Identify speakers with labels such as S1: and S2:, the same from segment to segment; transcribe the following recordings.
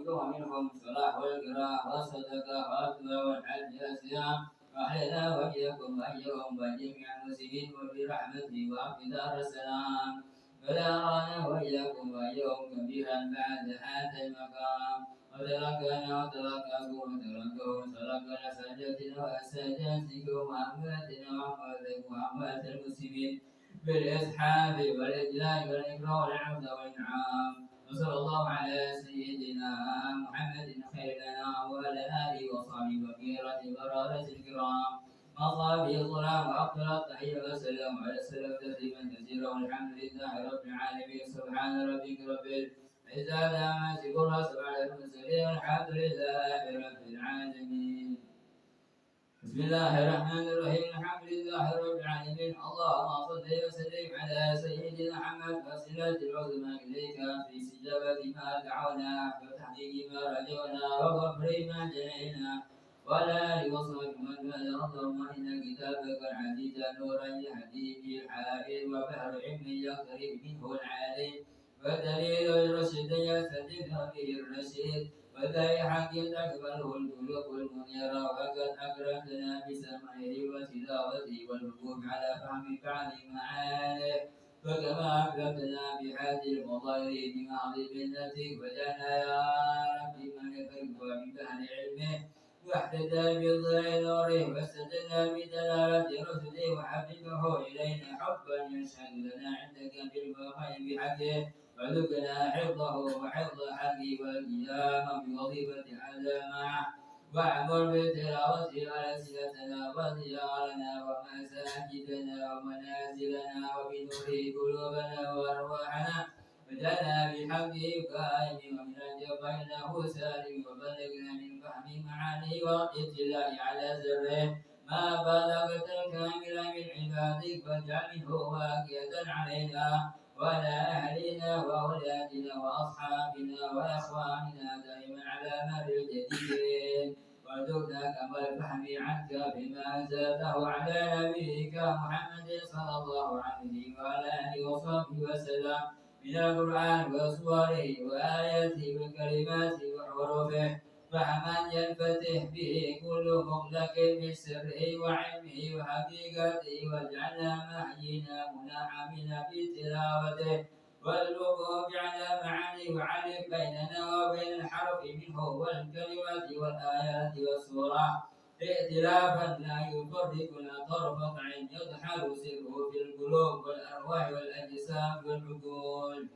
S1: ومنهم صلاح والقراءة والصدقة والتوى والحج والصيام وأحلنا وإياكم وإياهم وجميع المسلمين وبرحمته وأقدار السلام فلا أرانا وإياكم وإياهم كبيرا بعد هذا المقام وتركنا وترككم وتركه وتركنا سجدنا وسجدتكم وأمواتنا وأموات المسلمين بالإسحاب والإجلال والإكرام والعبد والإنعام وصلى الله على سيدنا محمد خير لنا وعلى آله وصحبه وخيرة بررة الكرام مصابي الظلام وأفضل التحية والسلام على السلام تسليما كثيرا والحمد لله رب العالمين سبحان ربك رب العزة عما يصفون وسبحان المرسلين والحمد لله رب العالمين. بسم الله الرحمن الرحيم الحمد لله رب العالمين اللهم صل وسلم على سيدنا محمد وسيلة العظمى إليك في استجابة ما دعونا وتحقيق ما رجونا وغفر ما جنينا وعلى آله وصحبه من بلغ اللهم إن كتابك العزيز نورا يهدي به الحائر وبحر علم يقترب منه العالم ودليل الرشد يستدل به الرشيد وذي حق تقبله القلوب المنيرة وقد أكرمتنا بسمعه وتلاوته والوقوف على فهم بعض معانيه وكما أكرمتنا بهذه المظاهر بمعظم منتك وجعلنا يا رب من يفرق ببحر علمه واحتدى بضع نوره واستدل بدلالة رشده وحببه إلينا حبا يشهد لنا عندك بالوقع بحقه وذكنا حفظه وحفظ حقه والقيام بوظيفة هذا معه واعمر بتلاوته على ألسنتنا وديارنا ومساجدنا ومنازلنا وبنوره قلوبنا وأرواحنا وجعلنا بحقه قائم ومن الجبر له سالم وبلغنا من فهم معانيه والاطلاع على سره ما بلغت الكامل من عبادك واجعل منه واقية علينا وعلى أهلنا وأولادنا وأصحابنا وإخواننا دائما على مر الجديدين وارزقنا كما الفهم عنك بما أنزلته على نبيك محمد صلى الله عليه وعلى آله وصحبه وسلم من القرآن وصوره وآياته وكلماته وحروفه فهما ينفتح به كل مغلق من سره وعلمه وحقيقته واجعلنا محيينا منعمين بتلاوته والوقوف على معاني وعلم بيننا وبين الحرف منه والكلمات والآيات والسورة ائتلافا لا يفرقنا طرفة عين يظهر سره في القلوب والأرواح والأجسام والعقول.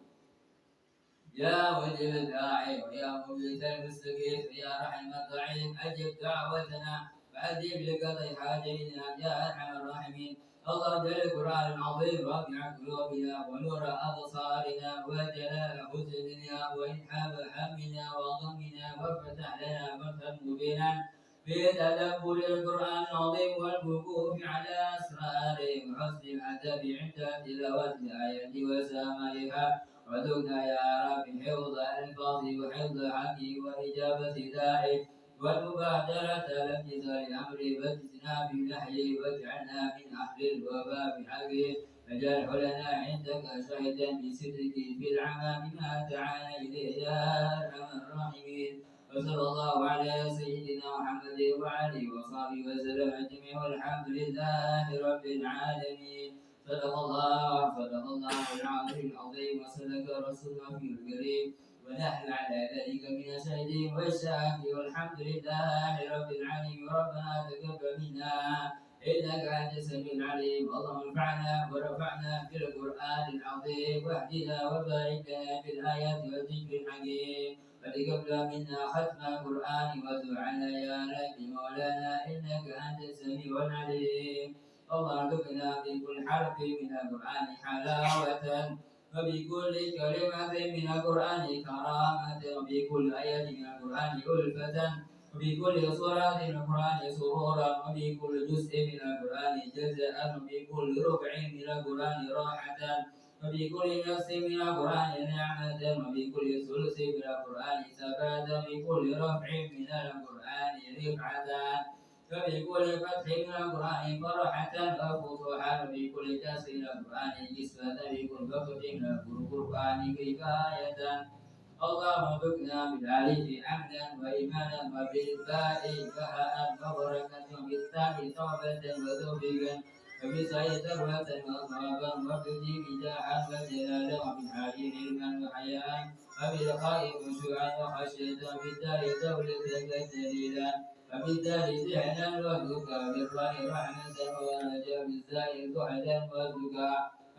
S1: يا مجيب الداعي ويا مغيث المستغيث ويا رحم الضعيف أجب دعوتنا وأجب لقضي حاجتنا يا أرحم الراحمين. اللهم اجعل القرآن العظيم رافع قلوبنا ونور أبصارنا وجلاء حزننا وإنحاب همنا وغمنا وافتح لنا فتحا مبينا في تدبر القرآن العظيم والوقوف على أسراره وحسن الأدب عند تلاوة الآية وسماعها وارزقنا يا رب حفظ الفاظ وحفظ حقي وإجابة داعي والمبادرة لامتثال أمري واجتناب نهيه واجعلنا من أهل الوفاء بحقه واجعله لنا عندك شهدا بصدقه في العمى بما دعانا إليه يا أرحم الراحمين. وصلى الله على سيدنا محمد وعلى وصحبه وسلم أجمعين والحمد لله رب العالمين. صدق الله العظيم وصدق رسوله الكريم ونحن على ذلك من الشاهدين والشاكرين والحمد لله رب العالمين. ربنا تقبل منا إنك أنت السميع العليم. اللهم انفعنا ورفعنا في القرآن العظيم واهدنا وبارك لنا في الآيات والذكر الحكيم وتقبل منا ختم القرآن وتب عنا يا رب مولانا إنك أنت السميع العليم. اللهم ارزقنا بكل حرف من القرآن حلاوة وبكل كلمة من القرآن كرامة وبكل آية من القرآن ألفة وبكل سورة من القرآن سرورا وبكل جزء من القرآن جزاء وبكل ربع من القرآن راحة وبكل نفس من القرآن نعمة وبكل ثلث من القرآن ثباتا وبكل رفع من القرآن رفعة وبكل فتح من القرآن فرحة وفتوحا وبكل كسر من القرآن جسمة وبكل فقد من القرآن كفاية اللهم ارزقنا بالالف امنا وايمانا وبالباء بهاء وبركه وبالتاء توبه وتوفيقا وبالسعي ثروة وصوابا وبالجيم جاحا وجلالا وبالحال علما وحياء وبالخاء خشوعا وخشية وبالدار دولة دليلا وبالدال ذهنا وذكا وبالراء رحمة ورجا بالزاء ضحدا وذكا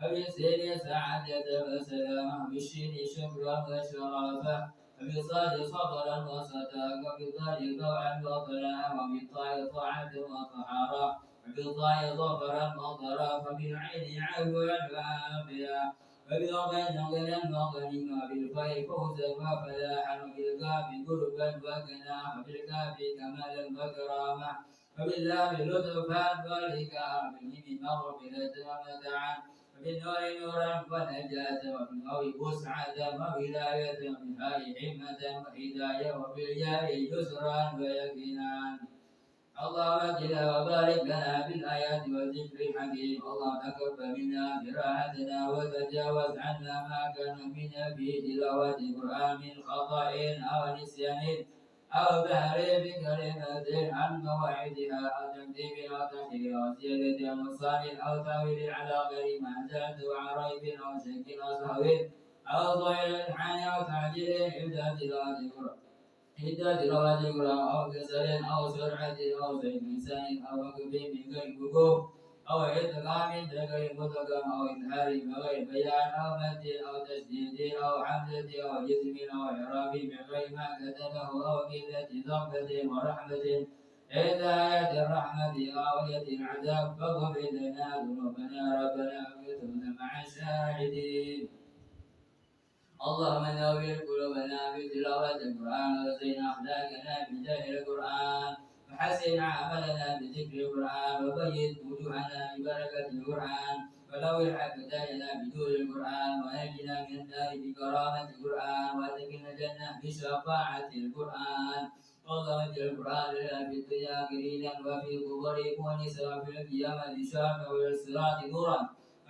S1: وبالسين سعادة وسلاما وبالشين شكرا وشرافا وبالصاد صبرا وصداقا وبالضاد طوعا وطلاء وبالطاء طاعة وطهارا وبالضاء ظفرا وضرا وبالعين عفوا وعافيا وبالغين غنى وغنيما وبالفاء فوزا وفلاحا وبالكاف قربا وغنى وبالكاف كمالا وكرامة وباللام لطفا والإكرام وبالميم مغفرة ومتعا وبالنور نورا ونجاة وبالواو وسعة وولاية وبالهاء حكمة وهداية وبالياء يسرا ويقينا اللهم اجعلنا وبارك لنا بالآيات والذكر الحكيم اللهم تقبل منا قراءتنا وتجاوز عنا ما كان منا في تلاوة القرآن من خطأ أو نسيان أو تحريف كلمة عن مواعيدها أو تكذيب أو تحريف أو زيادة أو نقصان أو تأويل على غير ما أنزلت عن ريب أو شك أو سهو أو ضعيف الحال أو تعجيل إبداء تلاوة القرآن حدة رواد القرآن أو كسل أو سرعة أو زيد لسان أو وقف من غير وقوف أو إدغام من غير مدغم أو إظهار بغير بيان أو مد أو تشديد أو حمزة أو جسم أو إعراب من غير ما كتبه أو قلة ضربة ورحمة عند آية الرحمة أو آية العذاب فاغفر لنا ذنوبنا ربنا واكتبنا مع الشاهدين اللهم نور قلوبنا بتلاوة القرآن وزين أخلاقنا بجاه القرآن وحسن عملنا بذكر القرآن وبيض وجوهنا ببركة القرآن ونور أبداننا بدون القرآن ونجنا من النار بكرامة القرآن وادخلنا الجنة بشفاعة القرآن اللهم اجعل القرآن لنا في الدنيا قرينا وفي القبور مونسا وفي القيامة شافعا والصراط نورا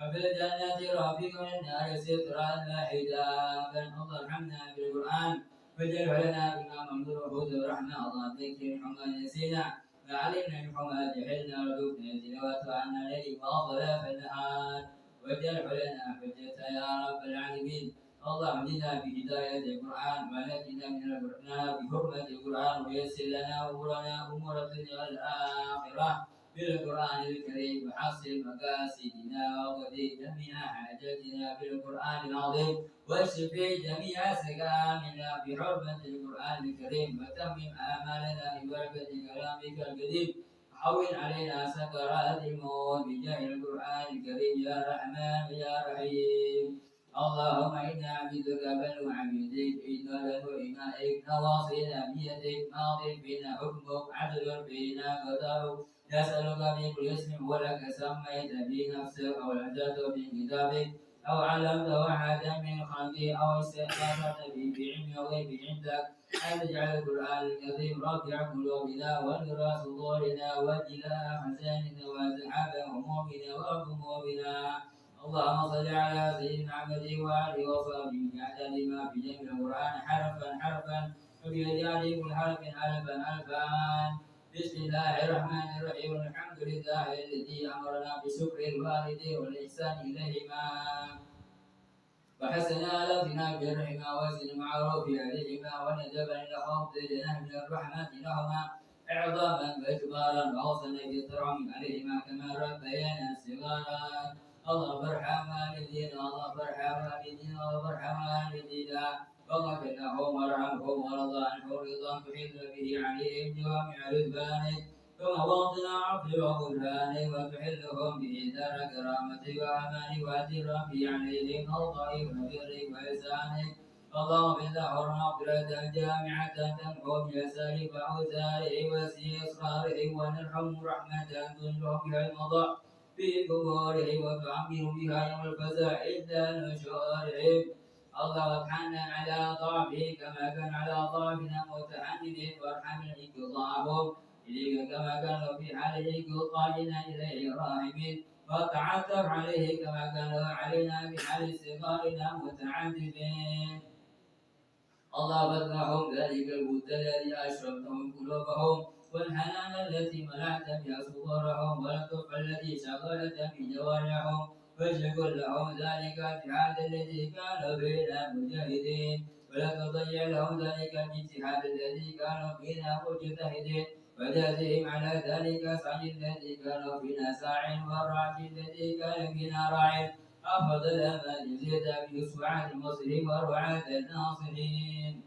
S1: وفي الجنة رافقا النار سترا وحجابا اللهم ارحمنا بالقرآن واجعله لنا إماما نور وهدى ورحمة الله ذكر حما نسينا وعلمنا بحما جهلنا وذوقنا تلاوته عنا الليل وأطراف النهار واجعله لنا حجة يا رب العالمين اللهم اهدنا بهداية القرآن ونجنا من النار بحرمة القرآن ويسر لنا أمور الدنيا والآخرة بالقرآن الكريم وحصل مقاصدنا وقضي جميع حاجاتنا بالقرآن العظيم واشف جميع سقامنا بحرمة القرآن الكريم وتمم آمالنا ببركة كلامك القديم حول علينا سكرات الموت بجاه القرآن الكريم يا رحمن يا رحيم اللهم إنا عبيدك بنو عبيدك إنا بنو إمائك نواصينا بيدك ماض فينا حكمك عدل فينا قضاؤك نسألك بكل اسم هو لك سميت به نفسك أو أنزلته في كتابك أو علمته أحدا من خلقك أو استأثرت به بعلم الغيب عندك أن تجعل القرآن الكريم ربيع قلوبنا ونور صدورنا وجلاء أحزاننا وذهاب همومنا وغمومنا اللهم صل على سيدنا محمد وآله وصحبه بعدد ما في جميع القرآن حرفا وبأجعل كل حرف ألفا بسم الله الرحمن الرحيم الحمد لله الذي أمرنا بشكر الوالدين والإحسان إليهما وحسن آلاتنا برحمة وحسن المعروف عليهما وندبا إلى خوف لنا من الرحمة لهما إعظاما وإكبارا وأوصنا بالترحم عليهما كما ربيانا صغارا اللهم ارحم والدينا اللهم ارحم والدينا اللهم ارحم والدينا واغفر لهم وارحمهم وارضى عنهم رضا تحل به عليهم جوامع رضوانك ومواطن عفو وغفرانك وتحلهم به دار كرامتك وامان واجرا به عليهم الطائف برك واحسانك اللهم افتح مغفرة جامعة تمحو بأسرك وأوزاره وسيء إصرارهم ونرحم رحمة تنجو بها المضى في قبوره وتعمر بها يوم الفزع إلا نشورهم اللهم ارحمنا على ضعفه كما كان على ضعفنا متحمل وارحم انقضاءهم إليك كما كانوا في حال انقضائنا إليه راحمين وتعتب عليه كما كانوا علينا في حال استغفارنا متعذبين الله فتنهم ذلك الود الذي أشربتهم قلوبهم والحنان التي ملأت بها صدورهم والكف التي شغلت بجوارحهم فاشكر لهم ذلك الجهاد الذي كانوا فينا مجاهدين ولا تضيع لهم ذلك الاجتهاد الذي كانوا فينا مجتهدين وجازهم على ذلك سعي الذي كانوا فينا ساع والراعي الذي كان فينا راع أفضل ما جزيت به سعاد المسلم ورعاة الناصحين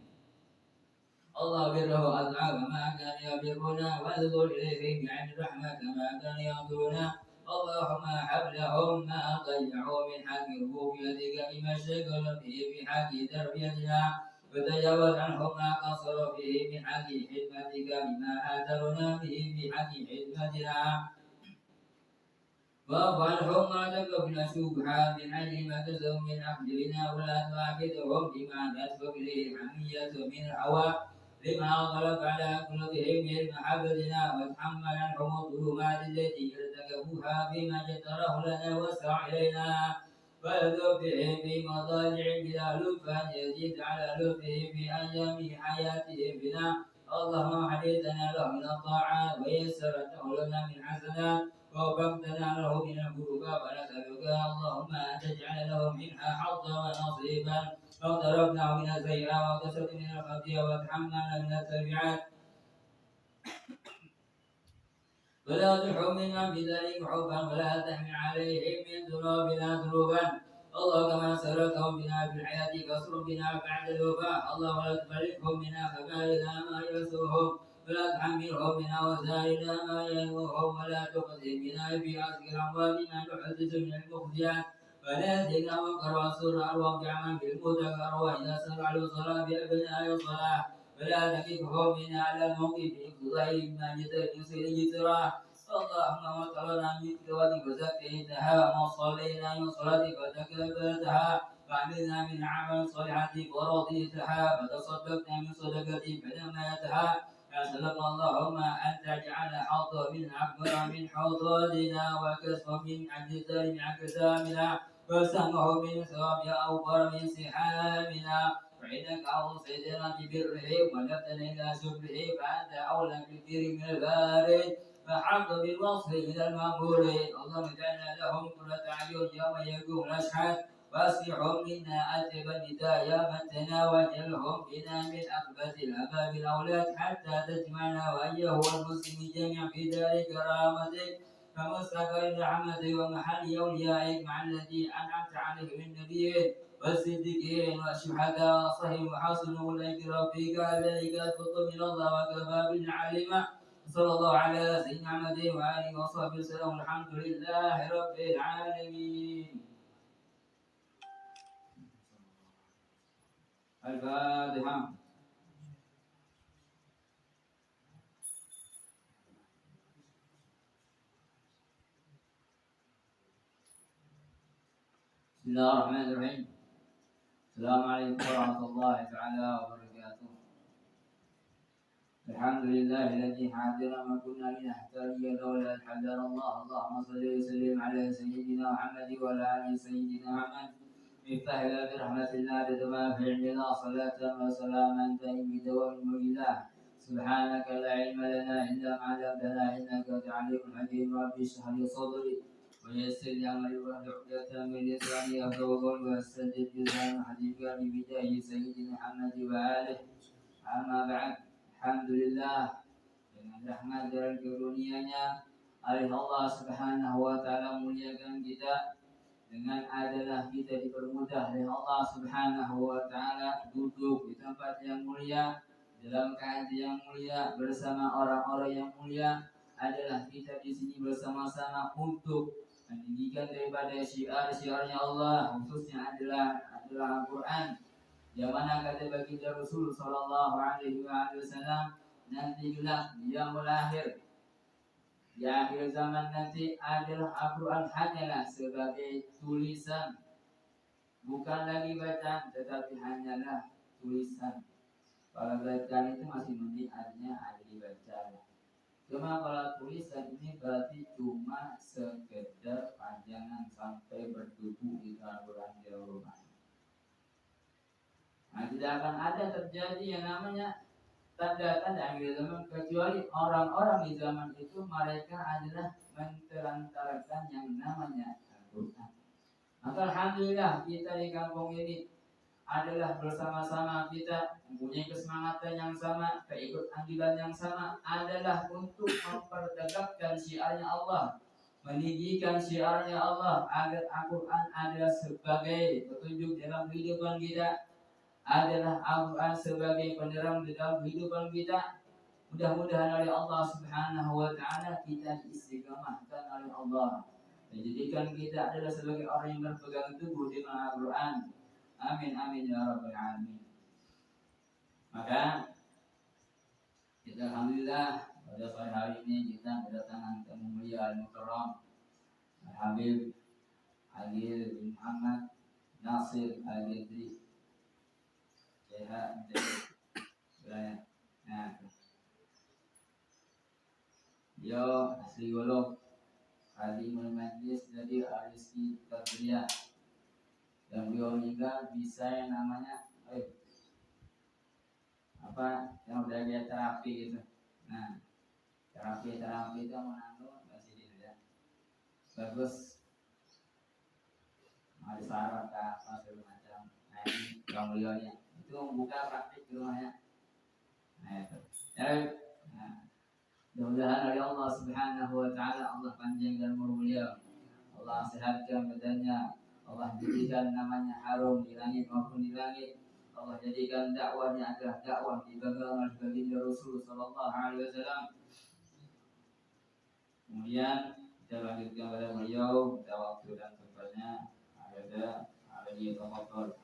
S1: الله بره أضعاف ما كان يبرنا واذكر إليه بعين الرحمة كما كان ينظرنا اللهم هب لهم ما ضيعوا من حق ربوبيتك بما شكر به في حق تربيتنا وتجاوز عنهم ما قصروا فيه من حق حكمتك بما آثرنا به في حق حكمتنا واعف عنهم ما تكفنا شبهات من أجل ما كسبوا من أقدرنا ولا تؤاخذهم بما تسبق إليه الحمية من الهوى لما غلب على قلوبهم من محبتنا وتحمل عنهم الظلمات التي ارتكبوها فيما جتره لنا وسع إلينا فاذكر بهم في مضاجع بلا لطفا يزيد على لطفهم في أيام حياتهم بنا اللهم حديثنا له من الطاعات ويسرته لنا من حسنات ووفقتنا له من القربى ونسألك اللهم أن تجعل له منها حظا ونصيبا واقترفنا من السيئات وكسرت من الخطيئة وتحملنا من التبعات ولا تحملنا بذلك حبا ولا تحمل عليهم من ذنوبنا ذنوبا الله كما سرتهم بنا في الحياة فاسر بنا بعد الوفاة الله ولا تفرقهم بنا فبالنا ما يسرهم ولا تحملهم بنا وزارنا ما ينوهم ولا تخزهم بنا في أسر الأموال ما تحدث من المخزيات ولا زدنا وقر وسر أروم بعمل بالمتكر وإذا سرعوا الصلاة بأبناء الصلاة ولا تكفهم بنا على الموقف غير ما يسر يسرا اللهم وصلنا من صلاتك وزكيتها وما صلينا من صلاتك وتكبرتها وعملنا من عمل صالحات ورضيتها فتصدقنا من صدقة فنميتها فسلم اللهم أن تجعل حظ من أكبر من حظوظنا وكسب من أجزاء من أجسامنا وسمه من ثواب أوفر من سحامنا فإنك أوصيتنا ببره ولفتنا إلى شكره فأنت أولى بالبر من البارد فحق بالوصف من المأمور اللهم اجعلنا لهم قرة أعين يوم يقوم الأشهاد وأصلحهم منا أجب النداء يا من تناولهم بنا من أقبة الأباب الأولاد حتى تجمعنا وإياه والمسلمين جميعا في دار كرامتك فمستقر رحمتك ومحل أوليائك مع الذي أنعمت عليه من نبيين والصديقين والشهداء وصحيح وحسن أولئك رفيقا ذلك الفضل من الله وكفى بالعليم صلى الله على سيدنا محمد وآله وصحبه وسلم الحمد لله رب العالمين الفاتحة بسم الله الرحمن الرحيم السلام عليكم ورحمة الله تعالى وبركاته الحمد لله الذي حاضر ما كنا لنحتاج لولا حذر الله اللهم صل وسلم على سيدنا محمد وعلى آل سيدنا محمد مفتاح باب رحمة الله لدماء في علمنا صلاة وسلاما دائم بدوام الله سبحانك لا علم لنا إلا ما علمتنا إنك أنت العليم الحكيم رب اشرح لي صدري ويسر لي أمري واحلل عقدة من لساني يفقهوا قولي واستجب لسان حديثك بجاه سيدنا محمد وآله أما بعد Alhamdulillah dengan rahmat dan karunia-Nya Allah Subhanahu wa taala muliakan kita dengan adalah kita dipermudah oleh Allah Subhanahu wa taala duduk di tempat yang mulia dalam keadaan yang mulia bersama orang-orang yang mulia adalah kita di sini bersama-sama untuk meninggikan daripada syiar-syiarnya Allah khususnya adalah Al-Qur'an yang mana kata baginda Rasul sallallahu alaihi wasallam nanti kelak dia melahir di akhir zaman nanti adalah Al-Quran hanyalah sebagai tulisan bukan lagi bacaan tetapi hanyalah tulisan. Kalau bacaan itu masih mending ada dibaca. Cuma kalau tulisan ini berarti cuma sekedar panjangan sampai bertubuh di Al-Quran di rumah. Nah, tidak akan ada terjadi yang namanya tanda-tanda akhir zaman kecuali orang-orang di zaman itu mereka adalah menterantarakan yang namanya Al-Quran. Maka alhamdulillah kita di kampung ini adalah bersama-sama kita mempunyai kesemangatan yang sama, keikut anjuran yang sama adalah untuk mempertegakkan syiarnya Allah, meninggikan syiarnya Allah agar Al-Quran adalah sebagai petunjuk dalam kehidupan kita, adalah Al-Quran sebagai penerang di dalam kehidupan kita. Mudah-mudahan oleh Allah Subhanahu wa taala kita diistiqamahkan oleh Allah, menjadikan kita adalah sebagai orang yang berpegang teguh dengan Al-Quran. Amin amin ya rabbal alamin. Maka kita alhamdulillah pada sore hari ini kita kedatangan tamu mulia al-mukarram Al-Habib Agil bin Muhammad Nasir Al-Ghidri. Sehat menjadi nah, dia asli Golok, Alimul Majlis dari Ariski Terbelia, dan beliau juga bisa yang namanya apa yang udah dia terapi gitu. Nah, terapi itu menanggung masih di ya. Bagus. Ada syarat apa segala macam. Nah, ini yang beliaunya itu membuka praktik di rumahnya. Nah, itu. Nah, mudah-mudahan dari Allah Subhanahu wa taala Allah panjangkan umur beliau. Allah sehatkan badannya. Allah jadikan namanya harum di langit maupun di langit. Allah jadikan dakwahnya adalah dakwah dibanggakan oleh baginda Rasul sallallahu alaihi wasallam. Kemudian kita lanjutkan pada beliau, kita waktu dan tempatnya ada di tafadhol.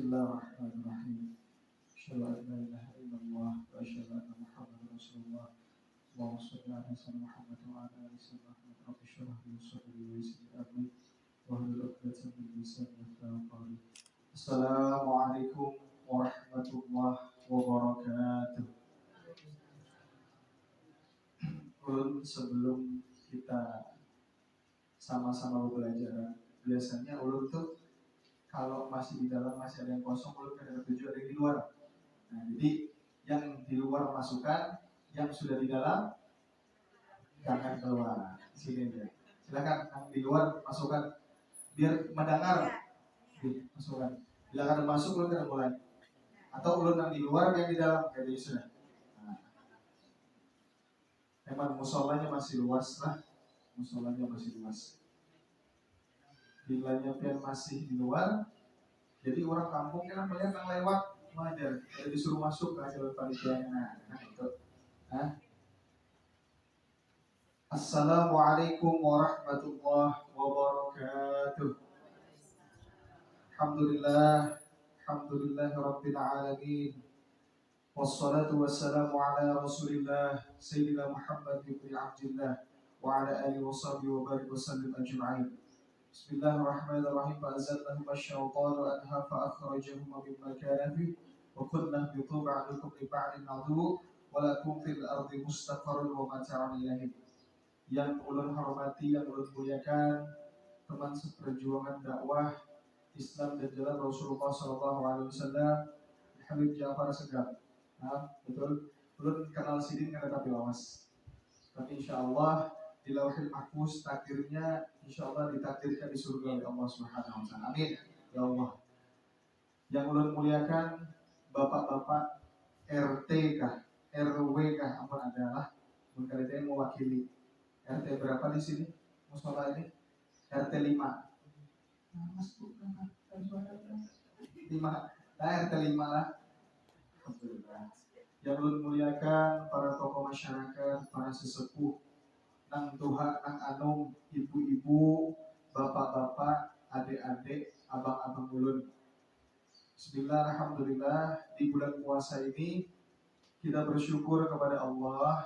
S2: Bismillahirrahmanirrahim. Asyhadu an la ilaha illallah wa asyhadu anna Muhammadar Rasulullah. Allahumma shalli ala sayyidina Muhammad wa ala ali sayyidina Muhammad. Rabbi shrah li sadri wa yassir li amri wahlul 'uqdatam min lisani yafqahu qawli. Assalamualaikum warahmatullahi wabarakatuh. Ulun, sebelum kita sama-sama belajar, biasanya ulun tuh kalau masih di dalam masih ada yang kosong, ulun ada tujuh, ada yang di luar. Nah, jadi yang di luar masukkan, yang sudah di dalam jangan keluar. Sini aja. Silakan yang di luar masukkan biar mendengar. Masukkan. Bila ada masuk, ulun akan mulai. Atau ulun yang di luar, yang di dalam, kayak sudah. Nah. Memang musolanya masih luas lah. Musolanya masih luas. Bila nyepian masih di luar, jadi orang kampung kan melihat yang lewat wajar, jadi disuruh masuk ke jalur panitianya. Nah itu. Assalamualaikum warahmatullahi wabarakatuh. Alhamdulillah rabbil alamin. Wassalatu wassalamu ala Rasulillah Sayyidina Muhammad ibn Abdillah wa ala alihi wa sahbihi wa barik wa sallim ajma'in. Bismillahirrahmanirrahim. Fa'azallahum asy-syaitanu anha fa'akhrajahum mimma kana fihi wa qulna bitu ba'dukum li ba'din adu wa lakum fil ardi mustaqarrun wa mata'un ilahin. Yang ulun hormati, yang ulun muliakan, teman seperjuangan dakwah Islam dan jalan Rasulullah SAW, Habib Ja'far Segaf. Nah, betul. Ulun kenal sidin kan tapi lawas. Tapi insyaallah di Lauhil Mahfuz takdirnya insyaallah ditakdirkan di surga oleh Allah Subhanahu wa taala. Amin. Ya Allah. Yang ulun muliakan bapak-bapak RT kah, RW kah, ampun adalah bukan itu yang mewakili. RT berapa di sini? Musola ini RT 5. Nah, Mas Bu, 5. Nah, RT 5 lah. Alhamdulillah. Yang ulun muliakan para tokoh masyarakat, para sesepuh, nang tuha, nang anung, ibu-ibu, bapak-bapak, adik-adik, abang-abang ulun. Bismillah, alhamdulillah, di bulan puasa ini kita bersyukur kepada Allah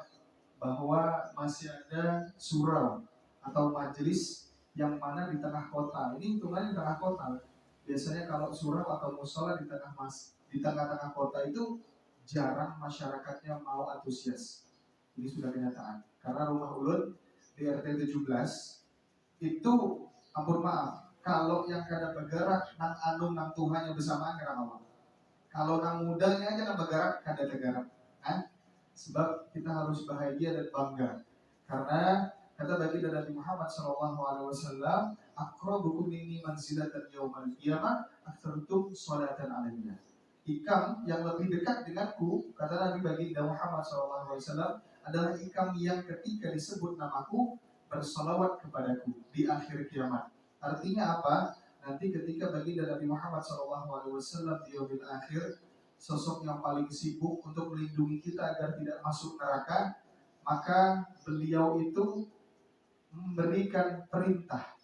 S2: bahwa masih ada surau atau majelis yang mana di tengah kota. Ini hitungannya di tengah kota. Biasanya kalau surau atau musola di tengah-tengah kota itu jarang masyarakatnya mau antusias. Ini sudah kenyataan. Karena rumah ulun di RT 17 itu, ampun maaf, kalau yang kada bergerak nang anum nang Tuhan yang bersamaan kada apa. Kalau nang mudanya aja nang bergerak kada tergerak. Sebab kita harus bahagia dan bangga. Karena kata baginda Nabi Muhammad SAW, "Aqrabukum minni manzilatan yaumal qiyamah aktsartum sholatan alayya." Ikam yang lebih dekat denganku, kata Nabi baginda Muhammad SAW, adalah ikam yang ketika disebut namaku bersolawat kepadaku di akhir kiamat. Artinya apa? Nanti ketika baginda Nabi Muhammad SAW di yaumil akhir, sosok yang paling sibuk untuk melindungi kita agar tidak masuk neraka, maka beliau itu memberikan perintah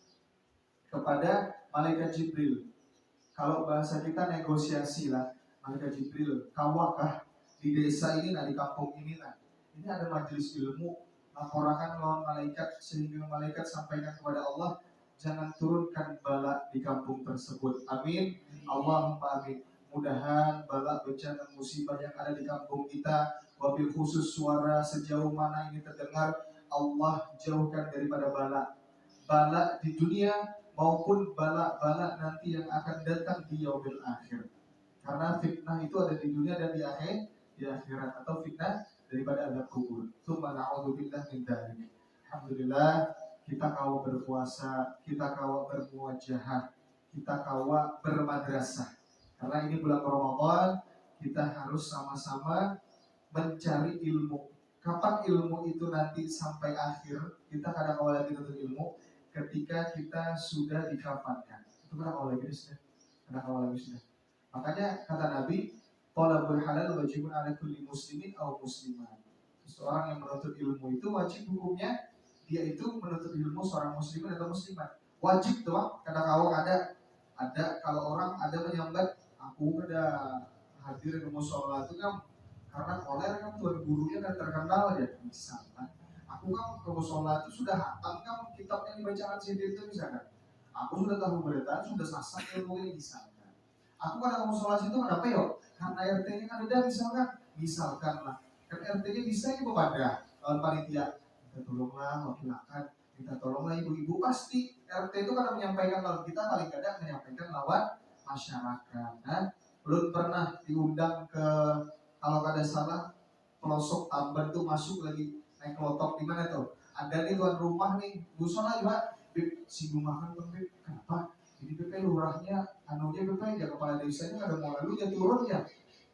S2: kepada malaikat Jibril. Kalau bahasa kita negosiasi lah, malaikat Jibril, kawakah di desa ini, nah di kampung ini, nah ini ada majelis ilmu, laporkan lawan malaikat sehingga malaikat sampaikan kepada Allah, jangan turunkan bala di kampung tersebut. Amin. Allahumma amin. Mudahan bala bencana musibah yang ada di kampung kita, wabil khusus suara sejauh mana ini terdengar, Allah jauhkan daripada bala di dunia maupun bala-bala nanti yang akan datang di yaumil akhir. Karena fitnah itu ada di dunia dan di akhirat, atau fitnah daripada azab kubur. Tsumma na'udzubillah min dzalik. Alhamdulillah, kita kawa berpuasa, kita kawa bermuwajahah, kita kawa bermadrasah. Karena ini bulan Ramadan, kita harus sama-sama mencari ilmu. Kapan ilmu itu nanti sampai akhir, kita kadang awal lagi nuntut ilmu ketika kita sudah dikafankan. Itu kadang awal lagi sudah. Kadang awal lagi sudah. Makanya kata Nabi, talabul halal wajibun ala kulli muslimin aw muslimat. Seseorang yang menuntut ilmu itu wajib hukumnya dia itu menuntut ilmu seorang muslimin atau muslimat. Wajib tuh, kadang awal ada kalau orang ada menyambat, aku ada hadir di musola itu kan karena koler kan tuan gurunya kan terkenal ya, misalkan aku kan ke musola itu sudah hatam kan kitab yang dibacakan sendiri itu misalkan aku sudah tahu berita, sudah sasak ilmu ini misalkan aku pada ke musola situ kenapa yuk? Karena RT-nya kan ada misalkan lah kan RT-nya bisa ini kepada panitia, kita tolonglah wakilakan, kita tolonglah ibu-ibu, pasti RT itu kan menyampaikan lawan kita, paling kadang menyampaikan lawan masyarakat. Belum pernah diundang ke, kalau kada salah pelosok Tamban tuh masuk lagi naik klotok di mana tuh? Ada nih tuan rumah nih, busana juga, Bib, singgung makan tuh Bib, kenapa? Ini Bib lurahnya, anunya Bib ya kepala desanya ada mau lalu ya turun ya,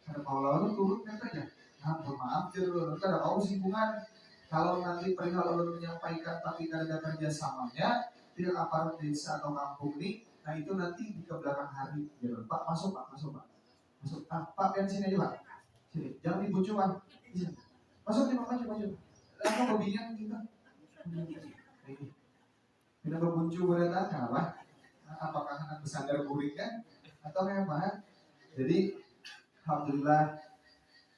S2: ada mau lalu turun Bib ya. Nah, maaf jadi lu kada mau singgungan. Kalau nanti perihal ulun menyampaikan tapi kada ada kerjasamanya, pihak aparat desa atau kampung ini, nah itu nanti di ke belakang hari, gitu. Pak masuk Pak, masuk. Pak yang sini aja Pak. Sini, jangan dibujuk Pak. Masuk nih Pak, maju. Aku hobinya kita. Kita berbuncu berdatang apa? Apakah anak bersandar guring kan? Atau kayak apa? Jadi, alhamdulillah,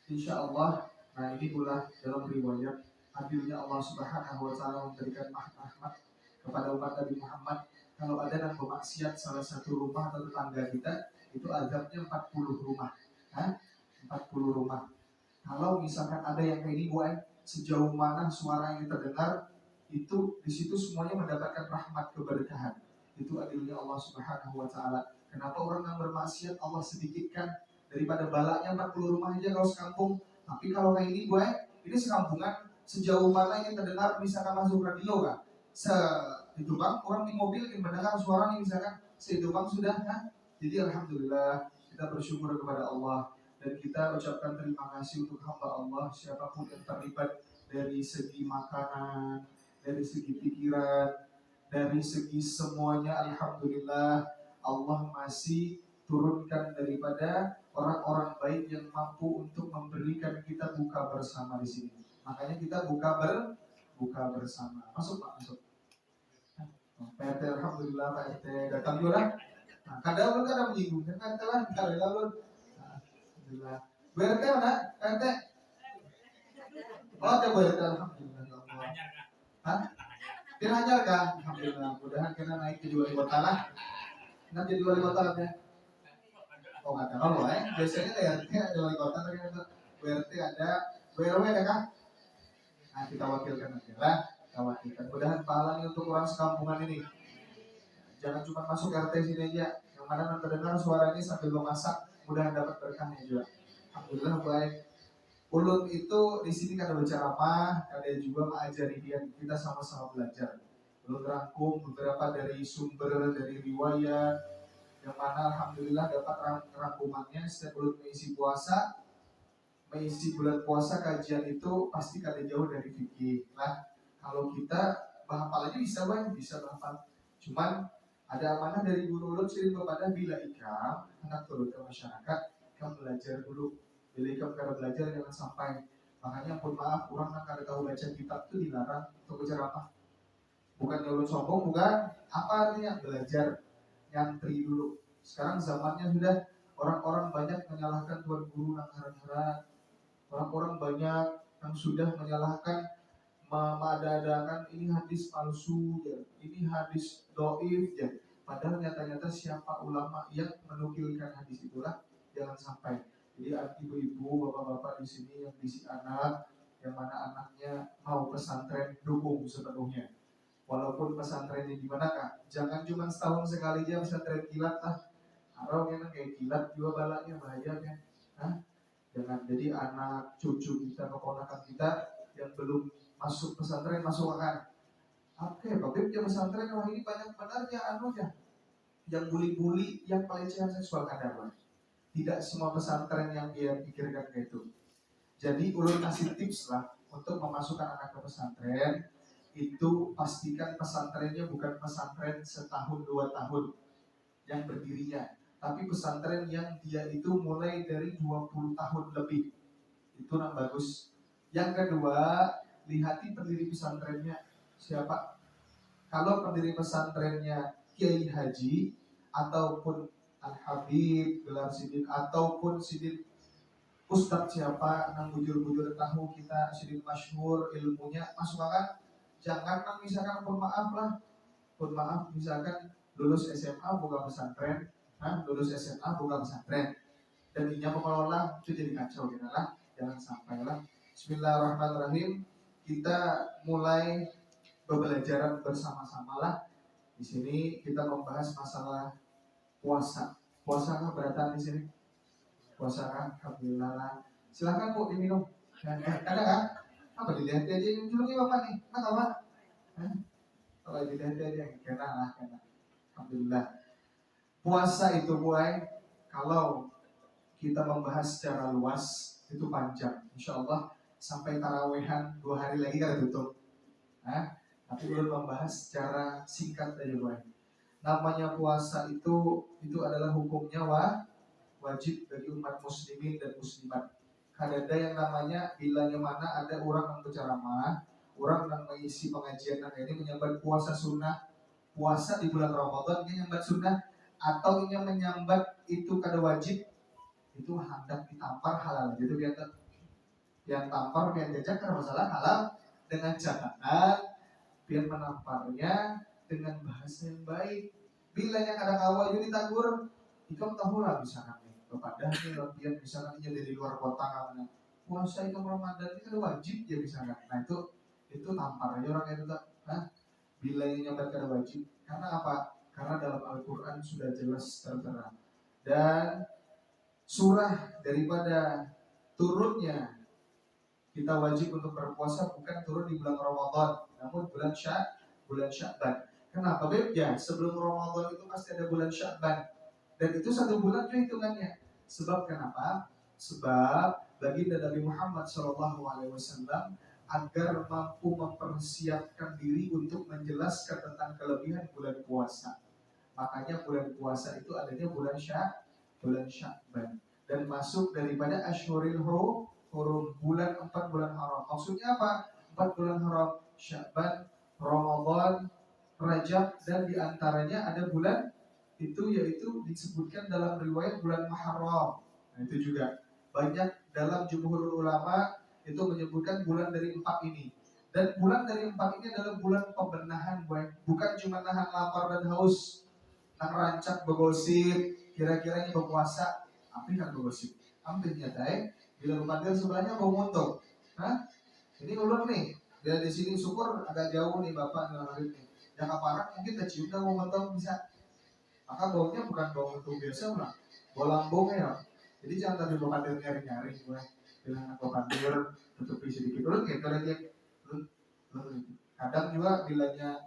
S2: insya Allah, nah ini pula dalam riwayat adilnya Allah Subhanahu Wa Taala memberikan rahmat kepada umat Nabi Muhammad. Kalau ada yang bermaksiat salah satu rumah atau tetangga kita, itu azabnya 40 rumah. 40 rumah. Kalau misalkan ada yang kayak ini, sejauh mana suara yang terdengar, itu di situ semuanya mendapatkan rahmat keberkahan. Itu adilnya Allah Subhanahu Wa Taala. Kenapa orang yang bermaksiat Allah sedikitkan daripada balanya 40 rumah aja kalau sekampung. Tapi kalau kayak ini, ini sekampungan, sejauh mana yang terdengar, misalkan masuk radio kan, itu bang, orang di mobil yang mendengar suara nih misalkan, itu bang sudah kan. Jadi alhamdulillah kita bersyukur kepada Allah Dan kita ucapkan terima kasih untuk hamba Allah siapapun yang terlibat dari segi makanan, dari segi pikiran, dari segi semuanya. Alhamdulillah Allah masih turunkan daripada orang-orang baik yang mampu untuk memberikan kita buka bersama di sini. Makanya kita buka bersama. Masuk Pak, masuk. Pak RT, alhamdulillah Pak RT datang juga. Nah, kadang kan ada menyinggung kan telah kalau lalu. Alhamdulillah. Bu RT mana? Pak RT. Oh, ada Bu RT, alhamdulillah. Hah? Dia hajar kan? Alhamdulillah. Mudahan kena naik jadi wali kota lah. Nanti jadi wali kota ya. Oh nggak tahu biasanya RT ada wali kota ternyata Bu RT ada, Bu RW ada kan? Nah kita wakilkan aja lah, kita wakilkan. Mudahan pahalanya untuk orang sekampungan ini. Jangan cuma masuk RT sini aja, yang mana nanti dengar suaranya sambil memasak, mudahan dapat berkahnya juga. Alhamdulillah baik. Ulun itu di sini kan ada berceramah, ada juga mengajari kita sama-sama belajar. Ulun rangkum beberapa dari sumber dari riwayat, yang mana alhamdulillah dapat rangkumannya setiap bulan mengisi bulan puasa kajian itu pasti kada jauh dari fikih. Nah, kalau kita bahapal aja bisa bang, bisa bahapal. Cuman ada amanah dari guru ulun sering kepada bila ikam anak turun ke masyarakat, ikam belajar dulu. Bila ikam kada belajar jangan sampai. Makanya pun maaf, orang yang kada tahu baca kitab itu dilarang untuk berceramah. Bukan ulun sombong, bukan. Apa artinya belajar? Nyantri dulu. Sekarang zamannya sudah orang-orang banyak menyalahkan tuan guru yang haram-haram. Orang-orang banyak yang sudah menyalahkan mengada-adakan ini hadis palsu ya, ini hadis doif ya. Padahal nyata-nyata siapa ulama yang menukilkan hadis itulah jangan sampai. Jadi ibu-ibu, bapak-bapak di sini yang bisi anak, yang mana anaknya mau pesantren dukung sepenuhnya. Walaupun pesantrennya di manakah, jangan cuma setahun sekali aja pesantren kilat lah. Arau yang kayak kilat juga balanya bahaya kan. Hah? Jangan jadi anak cucu kita, keponakan kita yang belum masuk pesantren masukkan. Oke, tapi dia pesantren wah ini banyak benarnya anunya. Yang bully-bully, yang pelecehan seksual ada bang. Tidak semua pesantren yang dia pikirkan kayak itu. Jadi ulun kasih tips lah untuk memasukkan anak ke pesantren. Itu pastikan pesantrennya bukan pesantren setahun 2 tahun yang berdirinya, tapi pesantren yang dia itu mulai dari 20 tahun lebih. Itu yang bagus. Yang kedua, lihati pendiri pesantrennya siapa. Kalau pendiri pesantrennya Kiai Haji ataupun Al-Habib, gelar sidin, ataupun sidin Ustadz siapa yang bujur-bujur tahu kita sidin masyhur ilmunya masuk akal. Jangan misalkan pun maaf misalkan lulus SMA buka pesantren, lulus SMA buka pesantren, dan inya pengelola itu jadi kacau gitu lah. Jangan sampai lah. Bismillahirrahmanirrahim. Kita mulai pembelajaran bersama-sama lah. Di sini kita membahas masalah puasa. Puasa kan beratan di sini. Puasa kan, alhamdulillah lah. Silahkan Bu diminum. Ada kan? Apa dilihat aja ini dulu bapak nih? Apa? Kalau dilihat aja kena lah, kena. Alhamdulillah. Puasa itu buai, kalau kita membahas secara luas itu panjang. Insya Allah sampai tarawehan 2 hari lagi kan tutup. Tapi belum membahas secara singkat aja buai. Namanya puasa itu adalah hukumnya wajib bagi umat muslimin dan muslimat. Ada yang namanya bilangnya mana ada orang yang berceramah, orang yang mengisi pengajian ini menyambat puasa sunnah, puasa di bulan Ramadan ini menyambat sunnah, atau ini menyambat itu kada wajib, itu hendak ditampar halal. Gitu biar yang tampar biar jajak karena masalah halal dengan catatan biar menamparnya dengan bahasa yang baik. Bilanya kada kawa jadi tagur, itu tahu lah misalkan kepada nih latihan misalkan ini dari luar kota karena puasa itu Ramadan itu wajib ya misalkan. Nah itu tampar aja orang itu tak. Bila ini nyambat kada wajib karena apa? Karena dalam Al-Quran sudah jelas tertera. Dan surah daripada turunnya kita wajib untuk berpuasa bukan turun di bulan Ramadan, namun bulan Sya'ban. Kenapa Beb? Ya sebelum Ramadan itu pasti ada bulan Sya'ban. Dan itu 1 bulan juga hitungannya. Sebab kenapa? Sebab baginda Nabi Muhammad SAW agar mampu mempersiapkan diri untuk menjelaskan tentang kelebihan bulan puasa. Makanya bulan puasa itu adanya bulan Sya'ban dan masuk daripada Asyhuril Hurum, bulan 4 bulan haram. Maksudnya apa? 4 bulan haram, Sya'ban, Ramadan, Rajab, dan diantaranya ada bulan itu yaitu disebutkan dalam riwayat bulan Muharram. Nah, itu juga banyak dalam jumhur ulama itu menyebutkan bulan dari 4 ini. Dan bulan dari 4 ini adalah bulan pembenahan, bukan cuma nahan lapar dan haus, nang rancak begosip, kira-kira ini berpuasa, apa yang begosip? Hampir nyata bila lupa sebelahnya mau montok. Hah? Ini ulun nih, dia di sini syukur agak jauh nih bapak dengan Arif nih. Yang aparat mungkin tercium dah mau montok bisa. Maka baunya bukan bau itu biasa lah, bau lambung ya. Jadi jangan tadi bapak dia nyari-nyari gue. Bilang aku pandir, tutupi sedikit. Ulun kayak lagi, kadang juga bilanya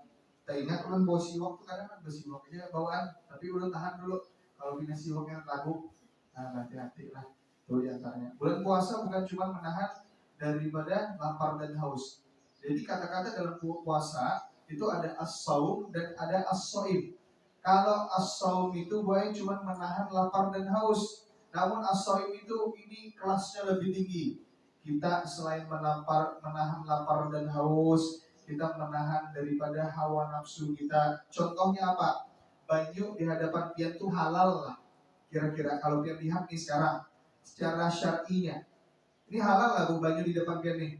S2: tak ingat ulun bawa siwak tuh kadang kan bersiwaknya bawaan, tapi ulun tahan dulu. Kalau punya siwaknya lagu, nah hati-hati lah. Itu diantaranya. Bulan puasa bukan cuma menahan daripada lapar dan haus. Jadi kata-kata dalam puasa itu ada as-saum dan ada as-soim. Kalau as-saum itu boleh cuma menahan lapar dan haus. Namun as-soim itu ini kelasnya lebih tinggi. Kita selain menahan lapar dan haus, kita menahan daripada hawa nafsu kita. Contohnya apa? Banyu di hadapan pian itu halal lah. Kira-kira kalau pian lihat nih sekarang secara syar'inya, ini halal lah bu banyu di depan pian nih.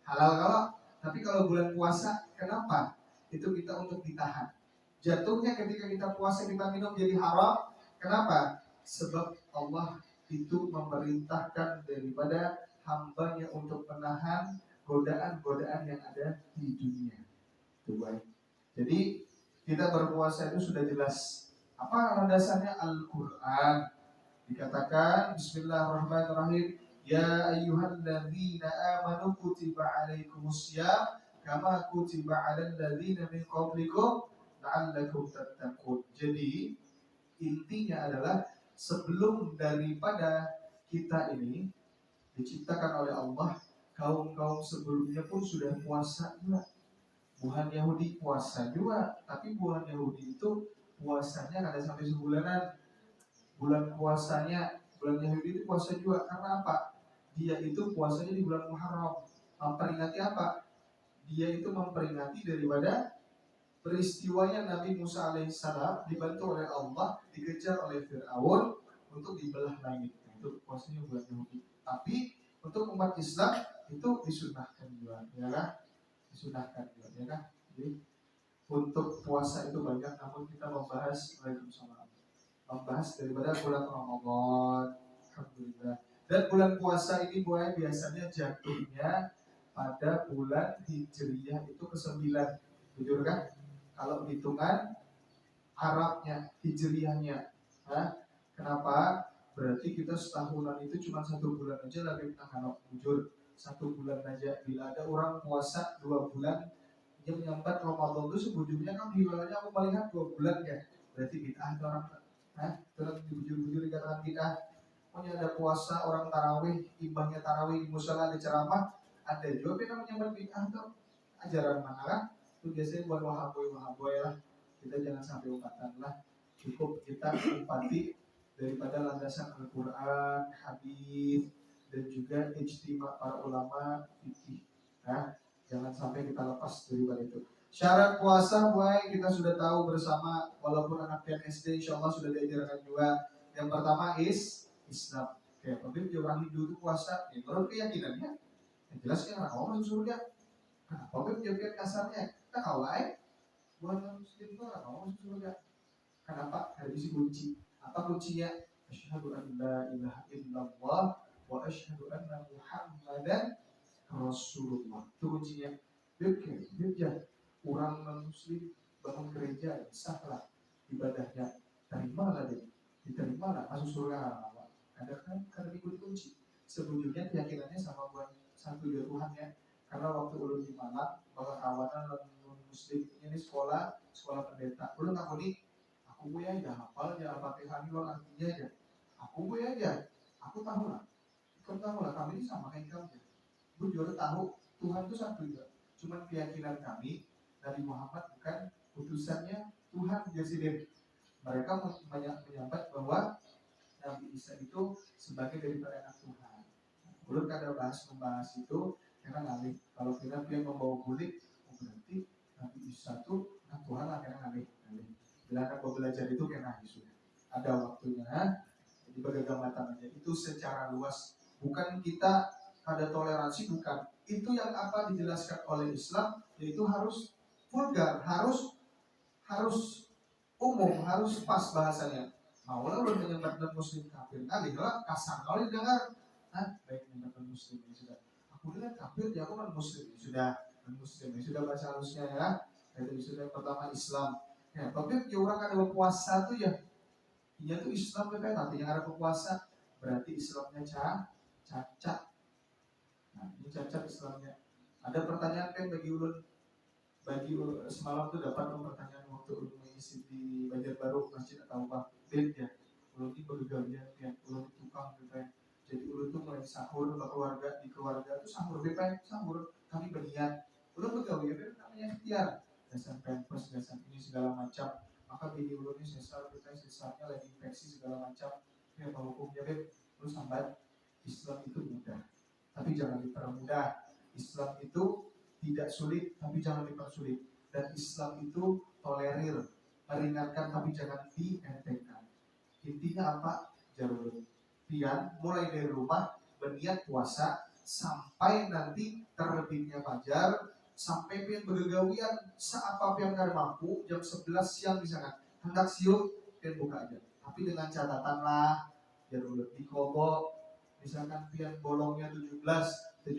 S2: Halal kalau, tapi kalau bulan puasa kenapa? Itu kita untuk ditahan. Jatuhnya ketika kita puasa kita minum jadi haram. Kenapa? Sebab Allah itu memerintahkan daripada hambanya untuk menahan godaan-godaan yang ada di dunia. Itu baik. Jadi kita berpuasa itu sudah jelas. Apa landasannya? Al-Quran. Dikatakan Bismillahirrahmanirrahim. Ya ayyuhalladzina amanu kutiba alaikumussyam kama kutiba alal ladzina min qablikum la'allakum tattaqun. Jadi intinya adalah sebelum daripada kita ini diciptakan oleh Allah, kaum-kaum sebelumnya pun sudah puasa juga. Bukan Yahudi puasa juga, tapi bukan Yahudi itu puasanya ada sampai sebulanan. Bulan puasanya, bulan Yahudi itu puasa juga karena apa? Dia itu puasanya di bulan Muharram. Memperingati apa? Dia itu memperingati daripada peristiwanya Nabi Musa alaihissalam dibantu oleh Allah, dikejar oleh Fir'aun untuk dibelah langit. Itu puasanya bulan Yahudi. Tapi untuk umat Islam itu disunahkan juga, ya kan? Disunahkan juga, ya kan? Jadi untuk puasa itu banyak, namun kita membahas daripada bulan Ramadan, alhamdulillah. Dan bulan puasa ini biasanya jatuhnya pada bulan Hijriyah itu ke-9, jujur kan? Kalau hitungan Arabnya, Hijriyahnya, kenapa? Berarti kita setahunan itu cuma 1 bulan aja lagi kalau jujur 1 bulan aja. Bila ada orang puasa 2 bulan, yang menyambat Ramadan itu sebujurnya kan hilalnya aku melihat 2 bulan ya. Berarti bid'ah itu orang, terus bujur-bujur dikatakan bid'ah. Pokoknya ada puasa orang tarawih, imbangnya tarawih di musola ada ceramah, ada juga yang menyambat bid'ah tuh. Ajaran mana kan? Itu biasanya buat wahaboy lah. Kita jangan sampai umpatan lah. Cukup kita empati daripada landasan Al-Quran, hadis, dan juga ijtima para ulama fikih. Jangan sampai kita lepas daripada itu. Syarat puasa kita sudah tahu bersama, walaupun anak pian SD insya Allah sudah diajarkan juga. Yang pertama Islam. Kayak tapi orang Hindu itu puasa, ya menurut keyakinannya, yang jelas kan orang masuk surga. Kenapa menjawab kasarnya? Kita kawai, bukan Muslim itu orang masuk surga. Kenapa? Ada isi kunci. Apa kuncinya? Asyhadu an la ilaha illallah wa asyhadu anna Muhammadan Rasulullah. Itu kuncinya. Biar orang non-muslim bangun gereja sahlah ibadahnya, terimalah dia, diterimalah masuk surga. Ada kan karena ikut kunci. Sebujurnya keyakinannya sama buat satu ya Tuhan ya. Karena waktu ulun di Malang, bahwa kawanan non-muslim ini sekolah pendeta. Ulun aku nih, aku gue aja hafal ya Al-Fatihah ini artinya aja. Aku gue aja, aku tahu lah. Kamu lah, kami ini sama kayak kamu. Bu juga tahu Tuhan itu satu juga. Cuman keyakinan kami Nabi Muhammad bukan utusannya Tuhan Presiden. Mereka menyambat bahwa Nabi Isa itu sebagai daripada anak Tuhan. Ulun kada membahas itu karena ngalih. Kalau kita dia membawa kulit, berarti Nabi Isa itu anak Tuhan lah karena ngalih. Bila akan belajar itu karena sudah ada waktunya. Jadi bergamatan aja. Itu secara luas. Bukan kita ada toleransi, bukan. Itu yang apa dijelaskan oleh Islam, yaitu harus vulgar, harus umum, harus pas bahasanya. Maulah udah menyebut muslim kafir, kali lah kasar kali dengar. Baik menyebut muslim ya sudah. Aku lihat kafir, dia aku non muslim ya sudah, non muslim ya sudah bahasa halusnya ya. Itu sudah pertama Islam. Ya, tapi orang ada berpuasa tuh ya, ini tuh Islam kan artinya ada berpuasa, berarti Islamnya cacat. Nah, ini cacat Islamnya. Ada pertanyaan kan bagi ulun semalam tuh dapat pertanyaan waktu ulun mengisi di Banjarbaru Masjid atau apa bed ya. Ulun ini bergalian ya, ulun tukang gitu. Jadi ulun tuh mulai sahur di keluarga tuh sahur sahur kami berniat. Ulun begawi ya namanya ikhtiar. Dasar pempes, dasar ini segala macam. Maka bini ulun ini sesarnya lagi infeksi segala macam. Ya apa hukumnya beb? Lu sambat Islam itu mudah, tapi jangan dipermudah. Islam itu tidak sulit, tapi jangan dipersulit. Dan Islam itu tolerir, meringankan, tapi jangan dientengkan. Intinya apa? Jarul pian mulai dari rumah berniat puasa sampai nanti terbitnya fajar, sampai pian bergegawian seapa pian kada mampu jam 11 siang misalkan hendak siup pian buka aja. Tapi dengan catatan lah jarul dikobok. Misalkan pian bolongnya 17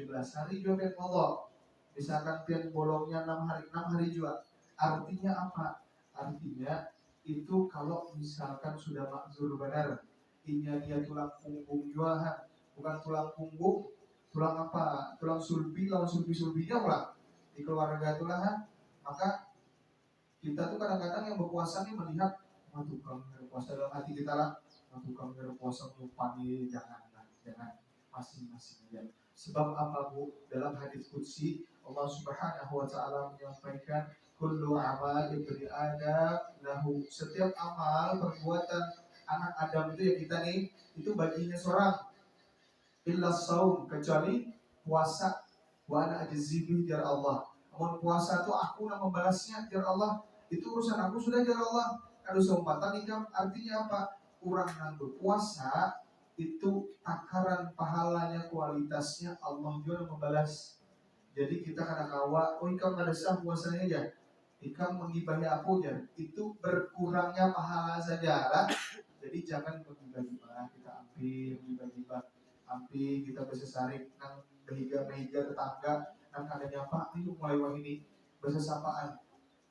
S2: hari juga pian mogok. Misalkan pian bolongnya 6 hari juga. Artinya apa? Artinya itu kalau misalkan sudah makzur benar, inya dia tulang punggung juga, bukan tulang punggung, tulang apa? Tulang sulbi, lawan sulbi-sulbinya ulang di keluarga itulah. Maka kita tuh kadang-kadang yang berpuasa nih melihat, wah tukang berpuasa dalam hati kita lah, wah tukang berpuasa lupa nih, jangan masing-masing aja. Sebab apa bu? Dalam hadis qudsi Allah Subhanahu wa taala menyampaikan kullu amal ibni Adam lahu, setiap amal perbuatan anak Adam itu ya kita nih itu baginya seorang, illa saum, kecuali puasa. Wa ana ajzibi jar Allah. Namun puasa itu aku yang membalasnya jar Allah. Itu urusan aku sudah jar Allah. Kalau seumpatan ikam artinya apa? Kurang nang berpuasa itu takaran pahalanya kualitasnya Allah juga membalas. Jadi kita kadang kawa, oh ikam ada sah puasanya aja, ikam mengibahi aku aja, itu berkurangnya pahala saja lah. Jadi jangan menggibah-gibah, kita hampir kita bersesarik nang behiga tetangga nang adanya apa, ayo mulai ini bersesapaan.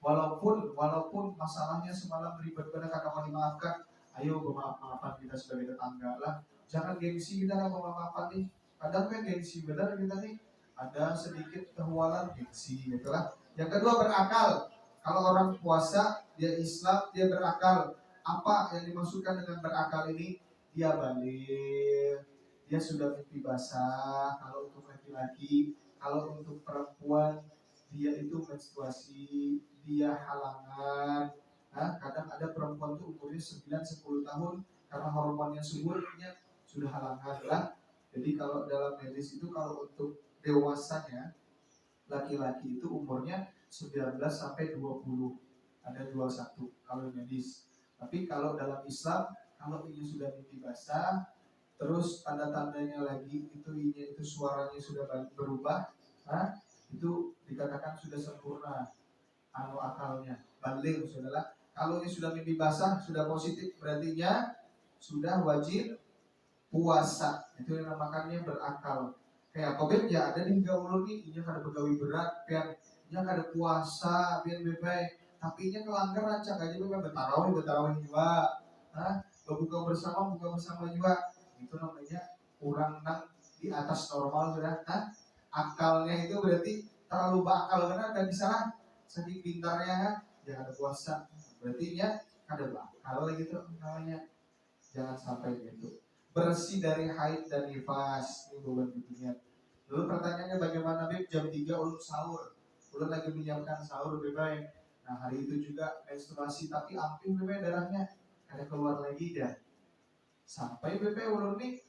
S2: Walaupun masalahnya semalam ribet benar kakak dimaafkan, ayo bermaaf-maafan kita sebagai tetangga lah. Jangan gengsi kita lah maaf-maafan nih. Kadang kan gengsi benar kita nih, ada sedikit kehualan gengsi gitu lah. Yang kedua berakal. Kalau orang puasa, dia Islam, dia berakal. Apa yang dimaksudkan dengan berakal ini? Dia balik, dia sudah mimpi basah. Kalau untuk laki-laki, kalau untuk perempuan, dia itu menstruasi, dia halangan. Kadang ada perempuan tuh umurnya 9-10 tahun karena hormonnya suburnya sudah halangan lah. Jadi kalau dalam medis itu kalau untuk dewasanya laki-laki itu umurnya 19 sampai 20, ada 21 kalau medis. Tapi kalau dalam Islam, kalau ini sudah mimpi basah, terus tanda-tandanya lagi itu ini itu suaranya sudah berubah, itu dikatakan sudah sempurna akalnya, balik saudara. Kalau ini sudah mimpi basah, sudah positif, berarti sudah wajib puasa. Itu yang namakannya berakal. Kayak COVID ya ada di gaul nih, ini kada pegawai berat, pian nya kada puasa, pian bebek, tapi nya kelanggar rancak aja bebek betarawih juga, buka bersama juga. Itu namanya kurang nang di atas normal sudah, akalnya itu berarti terlalu bakal karena ada bisa lah, saking pintarnya ya ada puasa, berarti nya kada bakal gitu namanya. Jangan sampai gitu. bersih dari haid dan nifas. Ini beban bimbingan. Lalu pertanyaannya bagaimana Beb? Jam 3 ulun sahur. Ulun lagi menyiapkan sahur Beb. Nah hari itu juga menstruasi tapi amping Beb darahnya. Ada keluar lagi ya. Sampai Beb ulun nih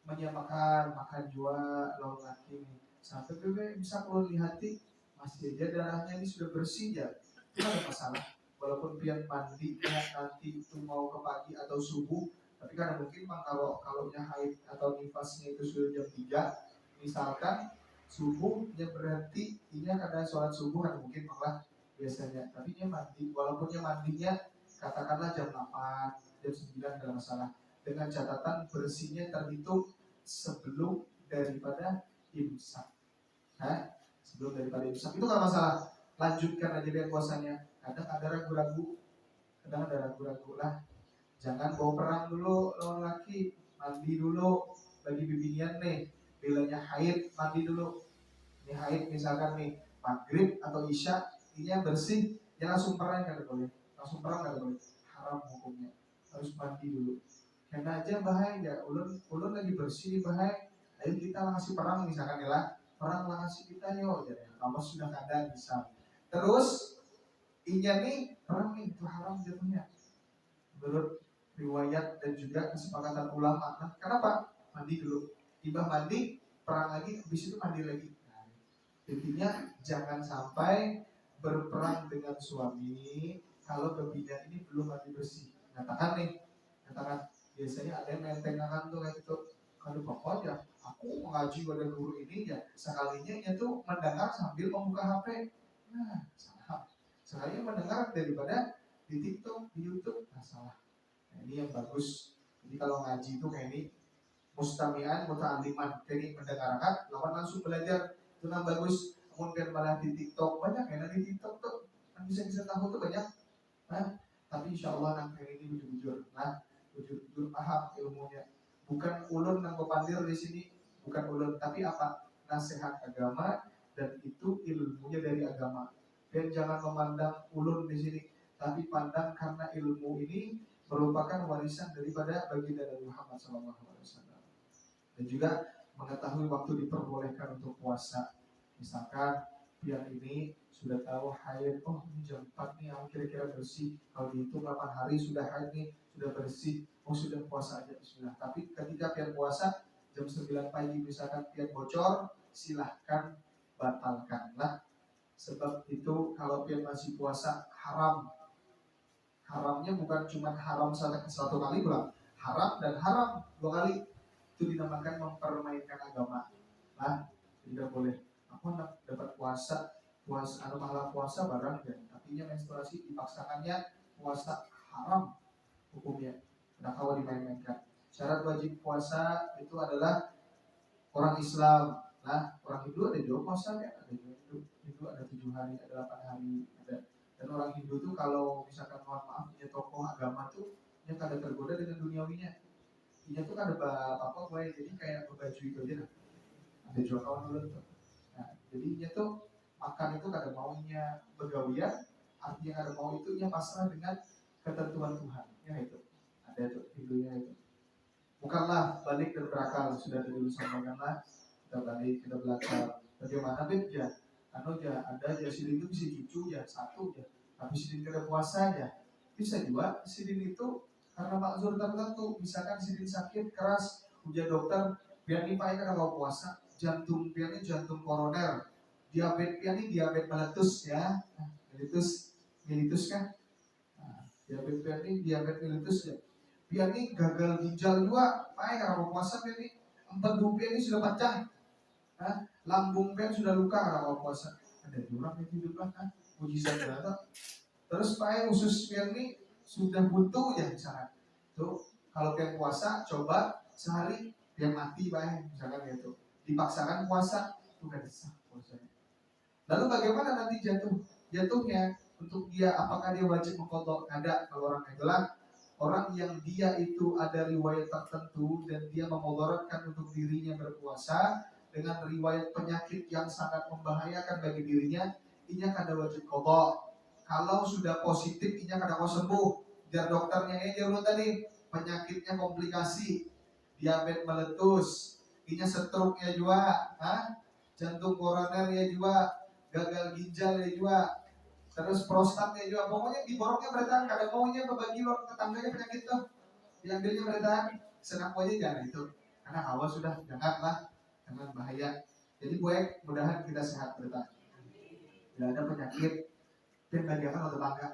S2: menyamakan makan jua lawan laki nih. Sampai Beb bisa ulun lihati masih aja darahnya ini sudah bersih ya. Itu ada masalah. Walaupun pian mandinya nanti itu mau ke pagi atau subuh, tapi kan mungkin mang kalau haid atau nifasnya itu sudah jam 3, misalkan subuhnya berhenti, ini ada sholat subuh kan mungkin malah biasanya, tapi dia mandi, walaupun dia mandinya katakanlah jam 8, jam 9 tidak masalah, dengan catatan bersihnya terhitung sebelum daripada imsak. Nah, sebelum daripada imsak itu nggak masalah, lanjutkan aja dia puasanya. Kadang ada ragu-ragu, lah. Jangan bawa perang dulu lawan laki, mandi dulu bagi bimbingan nih. Bilanya haid mandi dulu. Ini haid misalkan nih maghrib atau isya, ini yang bersih, ya langsung perang nggak boleh, langsung perang nggak boleh, haram hukumnya. Harus mandi dulu. Karena aja bahaya, ulun lagi bersih bahaya. Ayo kita ngasih perang misalkan ya lah, perang ngasih kita yo, jadi kamu sudah kadang bisa. Terus inya nih perang nih itu haram jatuhnya menurut riwayat dan juga kesepakatan ulama. Nah, kenapa? Mandi dulu. Tiba mandi, perang lagi, habis itu mandi lagi. Nah, intinya jangan sampai berperang dengan suami kalau kebinaan ini belum mandi bersih. Katakan biasanya ada yang mentengakan tuh kayak gitu. Kalau pokoknya aku mengaji pada guru ini ya sekalinya itu mendengar sambil membuka HP. Nah, salah. Sekalinya mendengar daripada di TikTok, di YouTube, nah salah. Nah, ini yang bagus. Jadi kalau ngaji itu kayak ini mustamian, muta'aliman, kayak ini mendengarkan, lawan langsung belajar, itu yang bagus. Kemudian malah di TikTok banyak ya, di TikTok tuh kan bisa tahu tuh banyak. Nah, tapi insya Allah nanti ini jujur, jujur paham ilmunya. Bukan ulun yang pandir di sini, bukan ulun, tapi apa? Nasihat agama dan itu ilmunya dari agama. Dan jangan memandang ulun di sini, tapi pandang karena ilmu ini merupakan warisan daripada baginda Nabi Muhammad SAW. Dan juga mengetahui waktu diperbolehkan untuk puasa. Misalkan biar ini sudah tahu haid, oh ini jam 4 nih, aku kira-kira bersih. Kalau dihitung 8 hari sudah haid nih, sudah bersih, oh sudah puasa aja, bismillah. Tapi ketika pian puasa jam 9 pagi misalkan pian bocor, silahkan batalkanlah. Sebab itu kalau pian masih puasa haram. Haramnya bukan cuma haram satu kali pulang, haram dan haram 2 kali. Itu dinamakan mempermainkan agama. Nah, tidak boleh. Aku dapat puasa pahala puasa barang dan artinya menstruasi dipaksakannya puasa haram hukumnya. Nah, kalau dimain-mainkan. Syarat wajib puasa itu adalah orang Islam. Nah, orang Hindu ada juga puasa ya, ada juga Hindu ada 7 hari, ada 8 hari, ada. Dan orang Hindu tuh kalau misalkan mohon maaf punya tokoh agama tuh yang kada tergoda dengan duniawinya. Iya tuh ada apa gue jadi kayak baju itu aja lah. Ada juga kawan dulu tuh. Nah, jadinya tuh makan itu kada maunya begawian, artinya kada mau itu nya pasrah dengan ketentuan Tuhan. Ya itu. Ada tuh Hindunya itu. Bukanlah balik dan berakal, sudah dulu sampaikanlah kita balik kita belakang. Bagaimana bet ya? Anu ya ada ya sidin itu bisa cucu ya satu ya. Tapi sidin kada puasa ya bisa juga sidin itu karena makzur tertentu, misalkan sidin sakit keras, ujar dokter, biar nih pak kalau puasa, jantung biar ini jantung koroner, diabetes biar ini diabetes meletus ya, melitus kan, diabetes biar ini diabetes meletus ya, biar ini gagal ginjal juga, pak kalau puasa biar ini empedu biar ini sudah pecah, lambung biar sudah luka kalau puasa, ada orang yang hidup kan, mujizat berapa, terus pak usus biar ini sudah buntu ya misalkan tuh kalau pengen puasa coba sehari dia mati baik misalkan gitu dipaksakan puasa itu kan sah puasanya. Lalu bagaimana nanti jatuhnya untuk dia apakah dia wajib mengkodok? Ada kalau orang adalah orang yang dia itu ada riwayat tertentu dan dia memudaratkan untuk dirinya berpuasa dengan riwayat penyakit yang sangat membahayakan bagi dirinya, ini kada wajib kodok. Kalau sudah positif ini kada mau sembuh, biar dokternya aja dulu tadi penyakitnya komplikasi, diabetes meletus, inya stroke-nya juga, jantung koroner ya juga, gagal ginjal ya juga, terus prostatnya juga, pokoknya diborongnya bertahan, kadang maunya berbagi lor tetangganya penyakit tuh, diambilnya bertahan, senang aja jangan itu, karena awal sudah janganlah, jangan bahaya. Jadi buat mudahan kita sehat bertahan, tidak ada penyakit, dan bagian atau tetangga,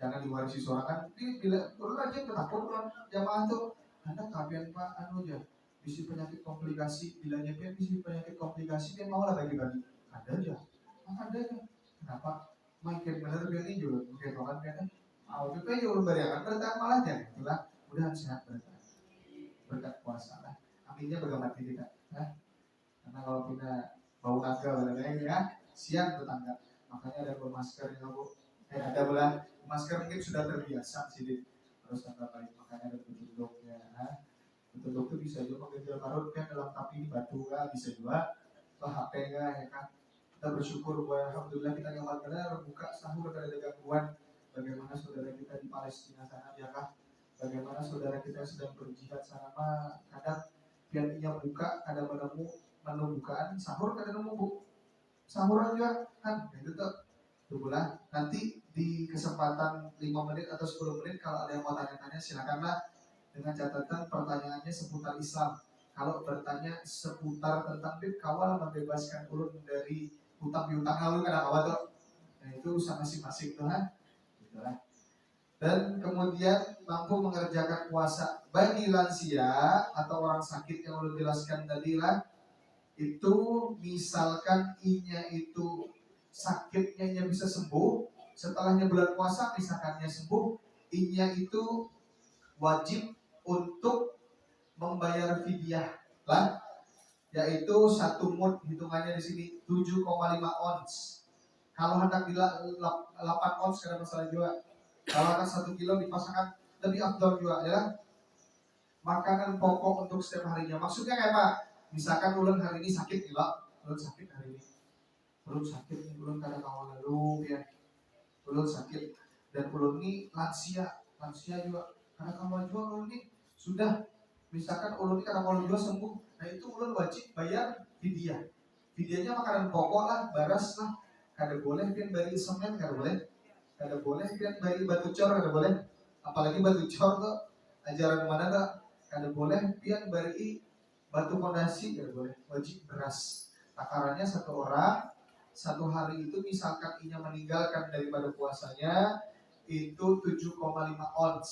S2: jangan diwarisi sorangan. Ini bila urut aja takut kan jamaah tuh, anak kapian pak anu aja, bisi penyakit komplikasi, bila nyepet bisi penyakit komplikasi dia mau lah bagi-bagi, ada aja, ada aja. Kenapa? Makin bener biar ini juga, mungkin orang kan mau juga juga beriakan bertahan malah jangan, itulah mudahan sehat bertahan, berkat puasa lah. Aminnya bagaimana kita, karena kalau kita bau naga benar-benar ya, siang tetangga, makanya ada bermasker yang bu. Ada bulan masker mungkin sudah terbiasa sih, terus tambah baik makanya ada petunjuknya. Petunjuk itu bisa juga mengenal karut kan dalam tapi batu kan bisa juga, atau HP kan ya kan. Kita bersyukur bahwa alhamdulillah kita nyaman benar buka sahur ada gangguan. Bagaimana saudara kita di Palestina sana ya kan, bagaimana saudara kita sedang berjihad sana mah kadang biarnya buka ada menu bukaan sahur kadang nemu bu sahur aja kan itu tuh bulan nanti di kesempatan 5 menit atau 10 menit kalau ada yang mau tanya-tanya silakanlah dengan catatan pertanyaannya seputar Islam. Kalau bertanya seputar tentang kawal membebaskan ulun dari hutang piutang lalu kan apa tuh? Nah itu sama masing-masing tuh kan. Itulah. Dan kemudian mampu mengerjakan puasa bagi lansia atau orang sakit yang ulun jelaskan tadi lah. Itu misalkan inya itu sakitnya bisa sembuh setelahnya bulan puasa misalkannya sembuh, inya itu wajib untuk membayar fidyah lah, yaitu 1 mud hitungannya di sini 7,5 ons. Kalau hendak di 8 ons karena masalah juga. Kalau hendak 1 kilo dipasangkan lebih afdol juga ya. Makanan pokok untuk setiap harinya. Maksudnya kayak apa? Misalkan ulun hari ini sakit nih Pak, ulun sakit hari ini. Ulun sakit nih, ulun kadang awal lalu ya. Ulun sakit dan ulun ini lansia juga. Karena kamu juga ulun ini sudah misalkan ulun ini karena ulun juga sembuh, nah itu ulun wajib bayar fidyah. Fidyahnya makanan pokok lah, baras lah. Kada boleh pian bari semen, kada boleh. Kada boleh pian bari batu cor, kada boleh. Apalagi batu cor tuh ajaran mana tuh? Kada boleh pian bari batu fondasi, kada boleh. Wajib beras. Takarannya 1 orang 1 hari itu misalkan inya meninggalkan daripada puasanya itu 7,5 ons,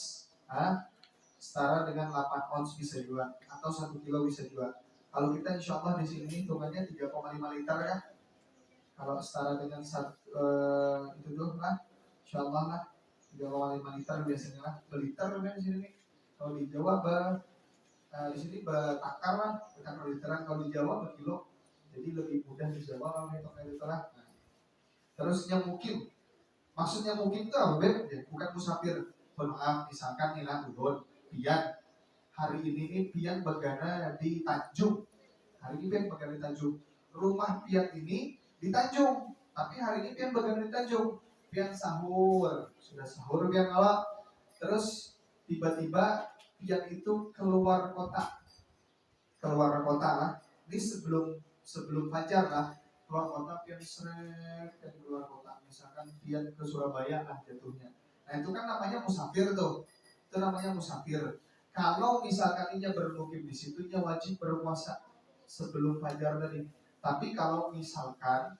S2: setara dengan 8 ons bisa juga atau 1 kilo bisa juga. Kalau kita insya Allah di sini hitungannya 3,5 liter ya. Kalau setara dengan itu tuh lah, insya Allah lah 3,5 liter biasanya lah. Beliter kan di sini. Kalau di Jawa di sini bertakar lah, bertakar literan. Kalau di Jawa berkilo. Jadi lebih mudah di Jawa kalau itu kayak gitu lah. Terus yang mungkin, maksudnya mungkin itu apa Ben? Bukan musafir. Maaf, misalkan nih lah ulun, pian hari ini nih pian begana di Tanjung. Hari ini pian begana di Tanjung. Rumah pian ini di Tanjung, tapi hari ini pian begana di Tanjung. Pian sahur, sudah sahur pian kalau terus tiba-tiba pian itu keluar kota lah. Ini sebelum fajar lah, keluar kota pian seret dan keluar kota, misalkan pian ke Surabaya lah jatuhnya. Nah itu kan namanya musafir tuh, itu namanya musafir. Kalau misalkan inya bermukim di situ, inya wajib berpuasa sebelum fajar tadi. Tapi kalau misalkan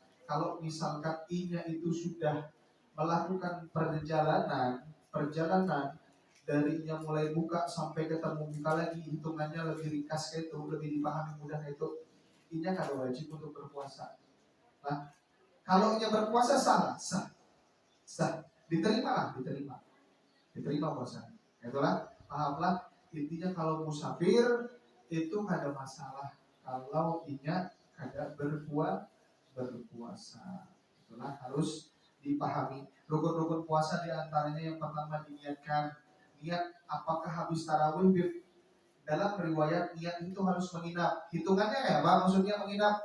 S2: inya itu sudah melakukan perjalanan dari inya mulai buka sampai ketemu buka lagi, hitungannya lebih ringkas kayak itu, lebih dipahami mudah kayak itu, inya kada wajib untuk berpuasa. Nah, kalau inya berpuasa sah, diterima puasa. Itulah, pahamlah. Intinya kalau musafir itu kada masalah kalau inya kada berpuasa. Itulah harus dipahami. Rukun-rukun puasa diantaranya yang pertama diniatkan. Niat apakah habis tarawih? Dalam riwayat niat itu harus menginap. Hitungannya kayak apa? Maksudnya menginap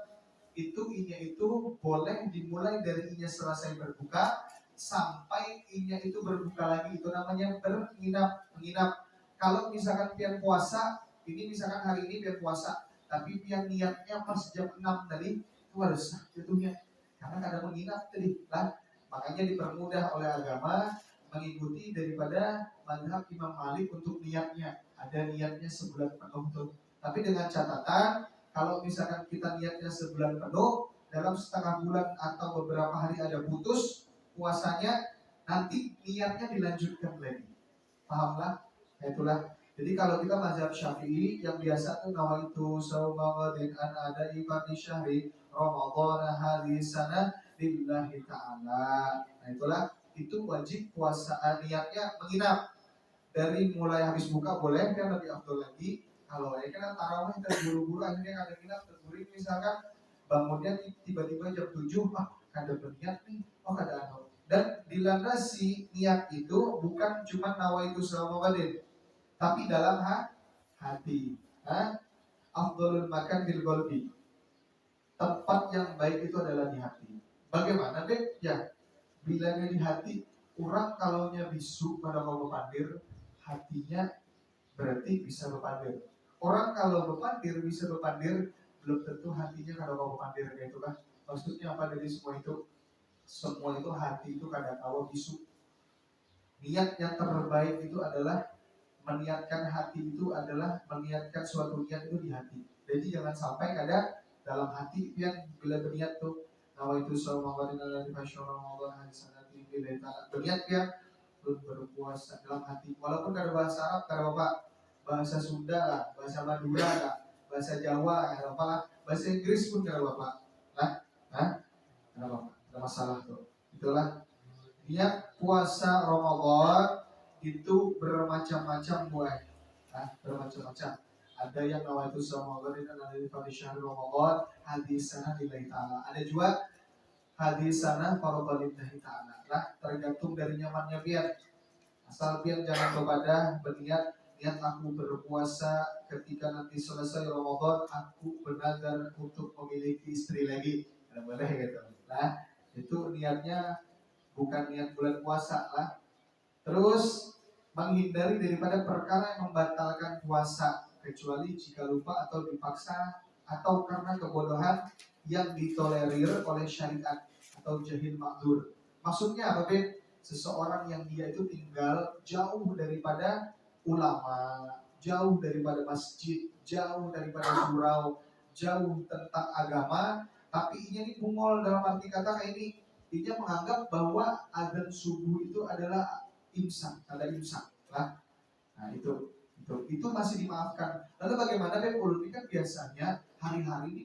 S2: itu inya itu boleh dimulai dari inya selesai berbuka sampai inya itu berbuka lagi, itu namanya menginap. Kalau misalkan pian puasa ini misalkan hari ini biar puasa, tapi yang niatnya pas jam 6 tadi itu harus sah jatuhnya, karena kadang menginap tadi lah. Makanya dipermudah oleh agama mengikuti daripada mazhab Imam Malik untuk niatnya. Ada niatnya sebulan penuh tuh. Tapi dengan catatan kalau misalkan kita niatnya sebulan penuh, dalam setengah bulan atau beberapa hari ada putus puasanya, nanti niatnya dilanjutkan lagi. Pahamlah? Nah, itulah. Jadi kalau kita mazhab Syafi'i yang biasa tuh nawaitu shauma ghadin an ada'i fardhi syahri Ramadhan hadhihi sanah lillahi ta'ala. Nah, itulah, itu wajib puasa niatnya menginap. Dari mulai habis buka boleh kan, lebih afdol lagi. Kalau ya kan tarawih kita buru-buru akhirnya ada nginap terguring misalkan, bangunnya tiba-tiba jam 7, ada berniat nih, ada anu. Dan dilandasi niat itu bukan cuma nawaitu shauma ghadin, tapi dalam hati. Afdolul makan bil qalbi. Tempat yang baik itu adalah di hati. Bagaimana deh? Ya, bilangnya di hati, orang kalaunya bisu pada mau bepandir, hatinya berarti bisa bepandir. Orang kalau bepandir bisa bepandir, belum tentu hatinya kalau mau bepandir, kayak itulah. Maksudnya apa dari semua itu? Semua itu hati itu kadang kala bisu. Niat yang terbaik itu adalah meniatkan hati, itu adalah meniatkan suatu niat itu di hati. Jadi jangan sampai ada dalam hati yang bila berniat tuh nawaitu shauma ghadin Ramadan hasanati lillahi ta'ala, berniat yang berpuasa dalam hati, walaupun ada bahasa Arab, ada Bapak bahasa Sunda lah, bahasa Madura lah, bahasa Jawa ya apa lah, bahasa Inggris pun ada Bapak lah, ada Bapak, ada masalah tuh. Itulah niat puasa Ramadan itu bermacam-macam buah, bermacam-macam. Ada yang nawaitu shauma ghadin an ada'i syahr Ramadan hadisana lillahi ta'ala. Ada juga hadisana farḍalillahi ta'ala. Lah tergantung dari nyamannya pian. Asal pian jangan kepada berniat, niat aku berpuasa ketika nanti selesai Ramadan aku bernazar untuk memiliki istri lagi. Tidak boleh gitu. Nah, itu niatnya bukan niat bulan puasa lah. Terus menghindari daripada perkara yang membatalkan puasa, kecuali jika lupa atau dipaksa atau karena kebodohan yang ditolerir oleh syariat atau jahil makdur. Maksudnya apa, Ben? Seseorang yang dia itu tinggal jauh daripada ulama, jauh daripada masjid, jauh daripada surau, jauh tentang agama, tapi ini bungol dalam arti kata kayak ini. Dia menganggap bahwa adzan subuh itu adalah imsak, ada imsak lah. Nah itu masih dimaafkan. Lalu bagaimana deh ulun ini kan biasanya hari-hari ini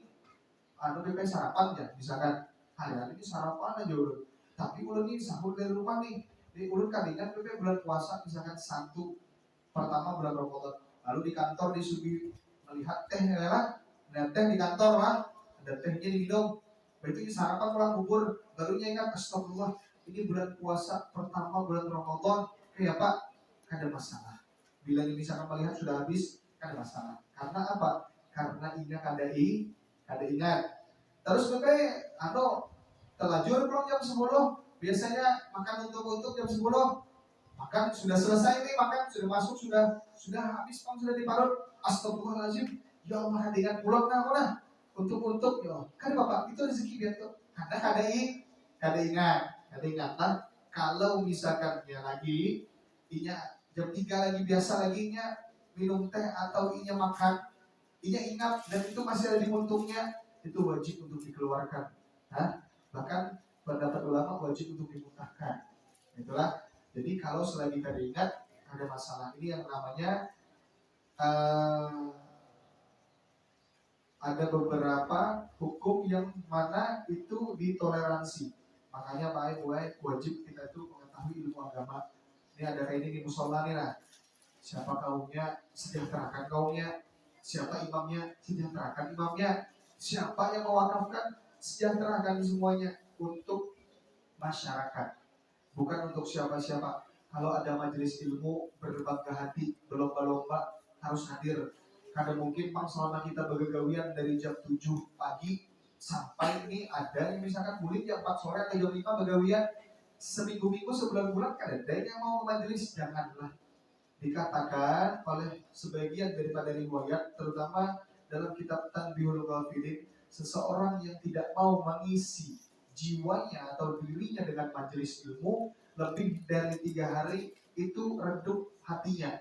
S2: DP sarapan ya, misalkan hari-hari ini sarapan aja ulun. Tapi ulun ini sahur dari rumah nih. Di ulun kalian DP bulan puasa misalkan 1 pertama bulan Ramadan. Lalu di kantor disuguhi melihat teh ya, dan teh di kantor lah, ada tehnya diminum. Begitu sarapan pulang bubur, barunya ingat astagfirullah, ini bulan puasa pertama bulan Ramadan, kayak Pak, ada masalah. Bila misalkan melihat sudah habis, ada masalah. Karena apa? Karena ingat ada ingat. Terus Bebe, terlanjur pulang jam 10, biasanya makan untuk jam 10. Makan sudah selesai nih, makan sudah masuk, sudah habis, sudah diparut. Astagfirullahaladzim, ya Allah, ada ingat pulang nah. Untuk ya kan Bapak itu rezeki dia tuh, karena ada ingat kan. Kalau misalkan dia lagi jam 3 lagi biasa lagi minum teh atau makan, ingat dan itu masih ada di untungnya, itu wajib untuk dikeluarkan. Bahkan pendapat ulama wajib untuk dimuntahkan. Itulah. Jadi kalau selagi kada ingat ada masalah, ini yang namanya ada beberapa hukum yang mana itu ditoleransi. Makanya baik wajib kita itu mengetahui ilmu agama. Ini ada kayak ini di musola nih lah. Siapa kaumnya, sejahterakan kaumnya. Siapa imamnya, sejahterakan imamnya. Siapa yang mewakafkan, sejahterakan semuanya untuk masyarakat. Bukan untuk siapa-siapa. Kalau ada majelis ilmu berbangga hati, berlomba-lomba harus hadir. Karena mungkin Pak selama kita bergegawian dari jam 7 pagi sampai ini ada yang misalkan boleh jam 4 sore atau jam 5 bergawian seminggu-minggu sebulan-bulan, kan ada yang mau ke majelis, janganlah. Dikatakan oleh sebagian daripada riwayat, terutama dalam kitab Tanbihul Ghafilin, seseorang yang tidak mau mengisi jiwanya atau dirinya dengan majelis ilmu lebih dari 3 hari itu redup hatinya.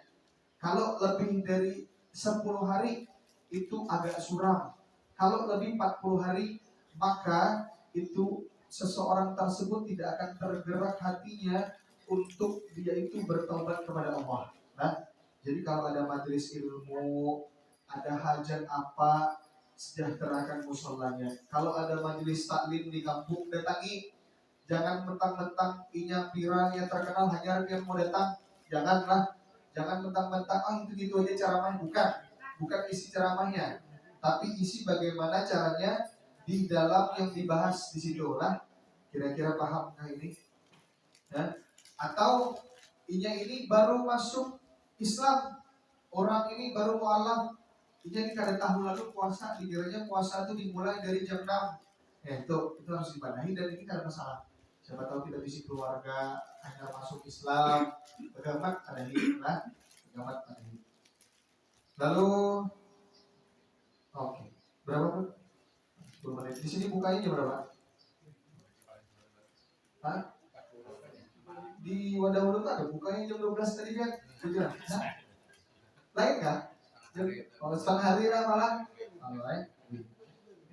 S2: Kalau lebih dari 10 hari itu agak suram. Kalau lebih 40 hari maka itu seseorang tersebut tidak akan tergerak hatinya untuk dia itu bertobat kepada Allah. Nah, jadi kalau ada majelis ilmu, ada hajat apa, sejahterakan musolanya. Kalau ada majelis taklim di kampung, datangi. Jangan mentang-mentang inya viral, yang terkenal hanya yang mau datang. Janganlah. Jangan mentang-mentang itu gitu aja ceramahnya. Bukan isi ceramahnya, tapi isi bagaimana caranya di dalam yang dibahas di situ lah. Kira-kira pahamkah ini? Ya? Atau inya ini baru masuk Islam, orang ini baru mualaf, inya ini kada tahun lalu puasa, dikiranya puasa itu dimulai dari jam 6. Itu harus dibanahi dan ini kada masalah. Siapa tahu kita bisi keluarga hanya masuk Islam, bagamat ada hikmah, bagamat ada hikmah. Lalu, oke, berapa pun? 10 menit. Di sini bukanya jam berapa? Hah? Di wadah mulut ada bukanya jam 12 tadi kan? Tujuan. Lain kah? Kalau setengah hari lah malah.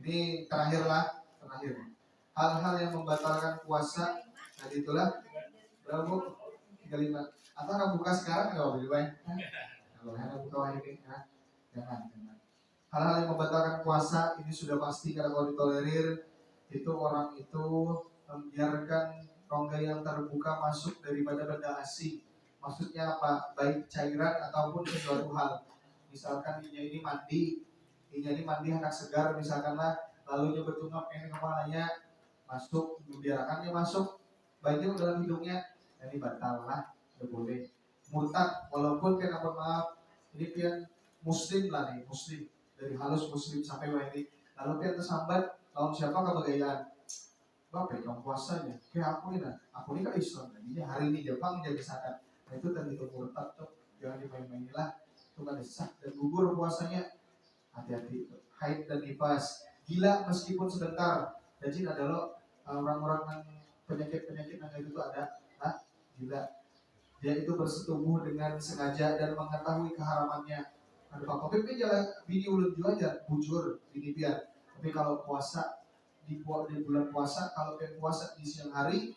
S2: Ini terakhir. Hal-hal yang membatalkan puasa, tadi itulah berapa bu? 35. Atau nggak buka sekarang nggak boleh baik? Kalau hanya buka ini, jangan. Hal-hal yang membatalkan puasa ini sudah pasti karena kalau ditolerir itu orang itu membiarkan rongga yang terbuka masuk daripada benda asing. Maksudnya apa? Baik cairan ataupun sesuatu hal. Misalkan ini mandi anak segar misalkanlah, lalu bertungap ini kepalanya masuk, membiarkannya masuk baju dalam hidungnya, ini batal lah, tidak boleh. Murtad walaupun kena maaf ini pian muslim lah nih, muslim dari halus muslim sampai wajib, lalu pian tersambat lawan siapa kebagaian bapak yang puasanya kayak aku ini kan Islam, jadi hari ini Jepang jadi sakat, nah itu terhitung murtad tuh, jangan dimain-main lah, itu kan sah dan gugur puasanya. Hati-hati, haid dan nifas, gila meskipun sebentar. Jadi adalah orang-orang yang penyakit-penyakit yang itu ada, gila. Dia itu bersetubuh dengan sengaja dan mengetahui keharamannya. Ada apa? Tapi jalan video ulun juga aja, bujur ini biar. Tapi kalau puasa di bulan puasa, kalau pian puasa di siang hari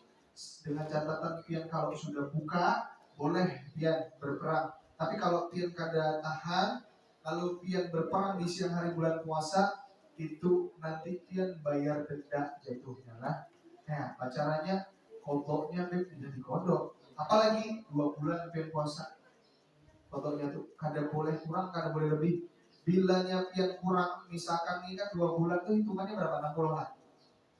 S2: dengan catatan pian kalau sudah buka boleh pian berperang. Tapi kalau pian kada tahan lalu pian berperang di siang hari bulan puasa, itu nanti pian bayar denda jatuhnya lah. Nah, caranya kodoknya tidak dikodok. Apalagi 2 bulan pian puasa, kodoknya tuh kada boleh kurang, kada boleh lebih. Bilanya pian kurang, misalkan ini kan 2 bulan tuh hitungannya berapa? 60 lah.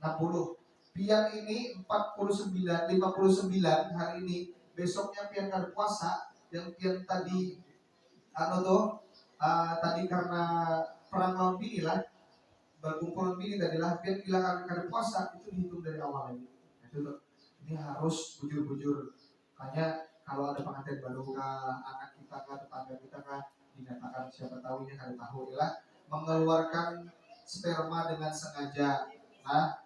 S2: 60. Pian ini 49, 59 hari ini, besoknya pian kada puasa, yang pian tadi tadi karena perang lawan bini lah, berkumpul bini tadi lah, biar bilang karena puasa itu dihitung dari awal lagi. Itu tuh, ini harus bujur-bujur. Hanya kalau ada pengantin baru kah, anak kita kah, tetangga kita kah, dinyatakan siapa tahu ini kada tahu lah, mengeluarkan sperma dengan sengaja. Nah,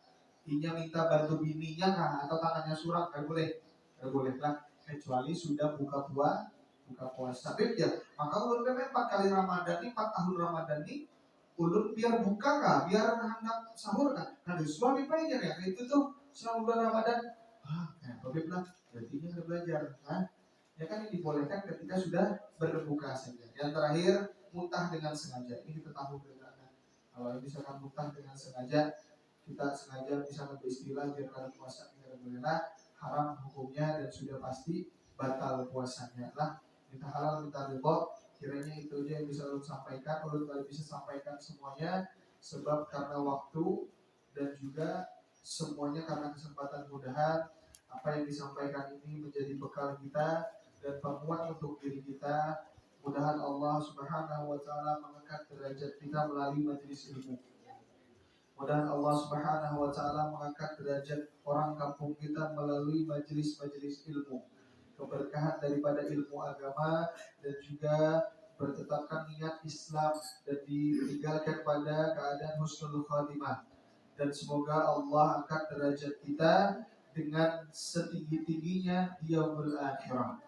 S2: inya minta bantu bininya kah, atau tangannya suram, kada boleh lah, kecuali sudah buka puasa. Tapi ya, maka ulun memang 4 kali Ramadan ini, 4 tahun Ramadan ini, ulun biar buka kah, biar hendak sahur kah. Nah, suami pengen ya, itu tuh selama bulan Ramadan. Kayak Habib lah, berarti ini harus belajar. Ya kan ini dibolehkan ketika sudah berbuka saja. Yang terakhir, muntah dengan sengaja. Ini kita tahu berbeda. Kalau misalkan muntah dengan sengaja, kita sengaja misalkan beristilah biar kada puasa tidak boleh, haram hukumnya dan sudah pasti batal puasanya lah. Kita halal, kita ridho. Kiranya itu aja yang bisa ulun sampaikan. Ulun tidak bisa sampaikan semuanya sebab karena waktu dan juga semuanya karena kesempatan. Mudahan apa yang disampaikan ini menjadi bekal kita dan penguat untuk diri kita. Mudahan Allah Subhanahu wa taala mengangkat derajat kita melalui majelis ilmu. Mudahan Allah Subhanahu wa taala mengangkat derajat orang kampung kita melalui majelis-majelis ilmu. keberkahan daripada ilmu agama, dan juga bertetapkan niat Islam dan ditinggalkan pada keadaan husnul khatimah. Dan semoga Allah angkat derajat kita dengan setinggi-tingginya di yaumul akhirah.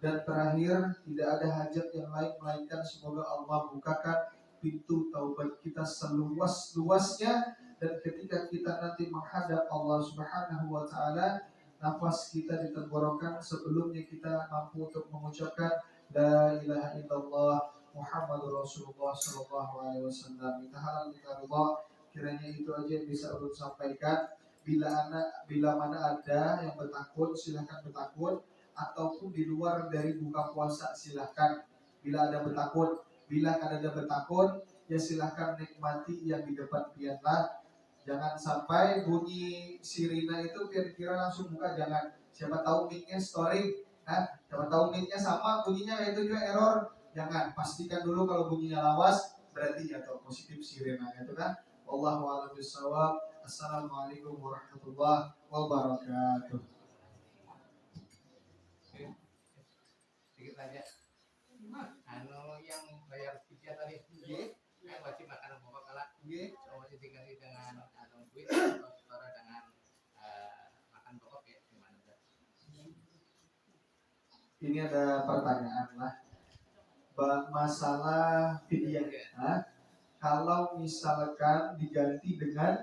S2: Dan terakhir, tidak ada hajat yang lain melainkan semoga Allah bukakan pintu taubat kita seluas-luasnya, dan ketika kita nanti menghadap Allah Subhanahu wa taala, nafas kita ditenggorokan sebelumnya kita mampu untuk mengucapkan la ilaha illallah Muhammadur Rasulullah sallallahu alaihi wasallam. Kita halal kita ridha. Kiranya itu aja yang bisa ulun sampaikan. Bila mana ada yang bertakut, silahkan bertakut, ataupun di luar dari buka puasa silahkan. Bila ada bertakut, bila ada bertakut, ya silahkan nikmati yang di depan pianlah. Jangan sampai bunyi sirina itu kira-kira langsung buka, jangan. Siapa tahu mic-nya storing, siapa tahu mic-nya sama bunyinya itu juga error. Jangan, pastikan dulu kalau bunyinya lawas berarti atau positif sirina itu kan. Wallahu a'lam bishawab. Assalamualaikum warahmatullahi wabarakatuh.
S3: Sedikit aja. Yang bayar fidyah tadi, yang wajib makan pokok kalah, wajib diganti dengan duit atau setara dengan makan pokok ya gimana?
S2: Ini ada pertanyaan lah, masalah fidyah. Kalau misalkan diganti dengan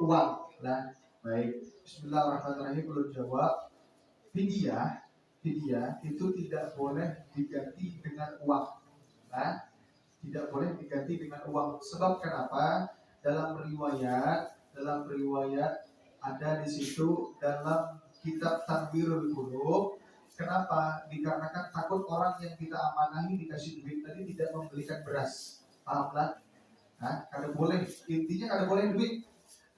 S2: uang, lah baik. Bismillahirrahmanirrahim. Belum jawab. Fidyah itu tidak boleh diganti dengan uang. Tidak boleh diganti dengan uang. Sebab kenapa? Dalam riwayat ada di situ dalam kitab Tanbirul Qulub. Kenapa? Dikarenakan takut orang yang kita amanahi dikasih duit tadi tidak membelikan beras. Pahamlah? Kada boleh. Intinya kada boleh duit.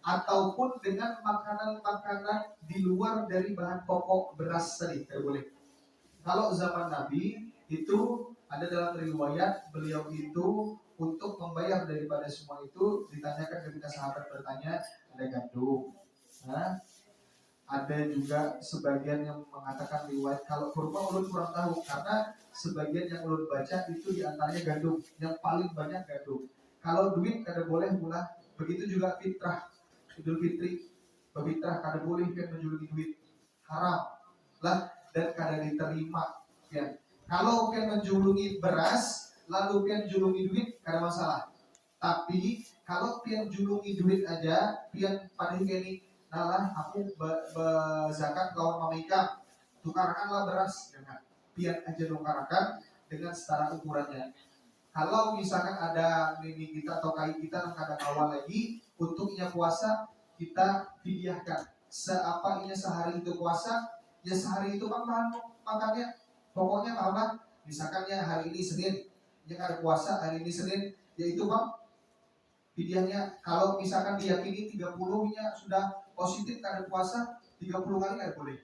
S2: Ataupun dengan makanan-makanan di luar dari bahan pokok beras tadi, kada boleh. Kalau zaman Nabi itu ada dalam riwayat beliau itu untuk membayar daripada semua itu ditanyakan ketika sahabat bertanya, ada gandum. Ada juga sebagian yang mengatakan riwayat kalau kurma ulun kurang tahu, karena sebagian yang ulun baca itu diantaranya gandum, yang paling banyak gandum. Kalau duit kada boleh pula. Begitu juga fitrah, Idul Fitri, berfitrah kada boleh pian menjuluki duit, haram lah dan kada diterima pian. Kalau pian menjulungi beras lalu pian julungi duit kada masalah. Tapi kalau pian julungi duit aja, pian pada ini nalah aku zakat lawan mamika, tukarkanlah beras dengan pian aja tukarakan dengan setara ukurannya. Kalau misalkan ada nini kita atau kai kita yang kadang awal lagi untuknya puasa, kita fidyahkan. Seapa inya sehari itu puasa, ya sehari itu kan bahan makannya. Pokoknya apa? Misalkan ya hari ini Senin, ya ada puasa hari ini Senin, yaitu bang fidyahnya. Kalau misalkan diyakini 30-nya sudah positif ada puasa, 30 kali nggak boleh.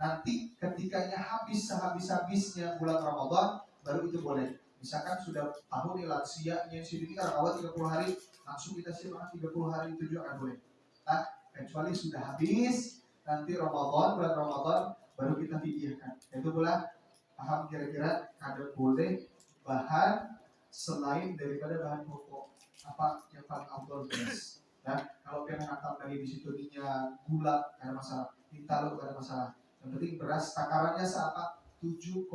S2: Nanti ketikanya sehabis-habisnya bulan Ramadan baru itu boleh. Misalkan sudah tahun nih lansianya sini kalau awal 30 hari langsung kita siapkan 30 hari itu juga nggak boleh. Kecuali sudah habis nanti bulan Ramadan baru kita fidyahkan. Itu pula paham kira-kira ada boleh bahan selain daripada bahan pokok apa yang paling afdal beras. Kalau pengen atap lagi di situ dinya gula ada masalah, talo ada masalah. Yang penting beras takarannya seapa 7,5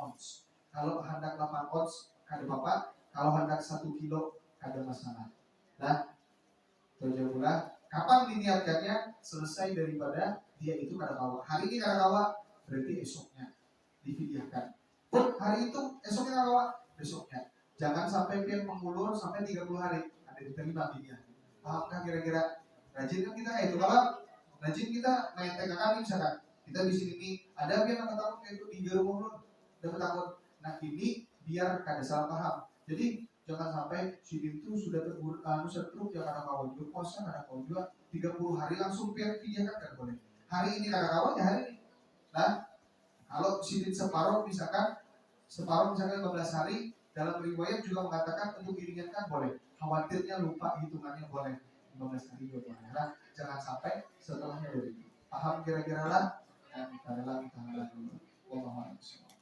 S2: ons. Kalau hendak 8 ons kada apa-apa, kalau hendak 1 kilo kada masalah. Itu pula kapan diniatkannya selesai daripada dia itu kada kawa. Hari ini kada kawa berarti esoknya difidyahkan. Hari itu esoknya kada kawa, besoknya. Jangan sampai pian mengulur sampai 30 hari ada diterima fidyah. Pahamkah kira-kira? Rajin kan kita itu kalau rajin kita main TKK misalkan kita di sini ada pian yang takut kayak itu di rumah udah takut. Nah ini biar kada salah paham. Jadi jangan sampai si itu sudah tertruk ya kada kawan juga puasa kada kawan juga 30 hari langsung pian fidyah kan kada boleh. Hari ini kada kawan ya hari ini. Kalau sidin separuh misalkan 15 hari, dalam riwayat juga mengatakan untuk diringankan boleh. Khawatirnya lupa hitungannya boleh 15 hari juga boleh. Jangan sampai setelahnya dari itu. Paham kira-kira lah? kita rela kita halal dulu. Wallahu a'lam.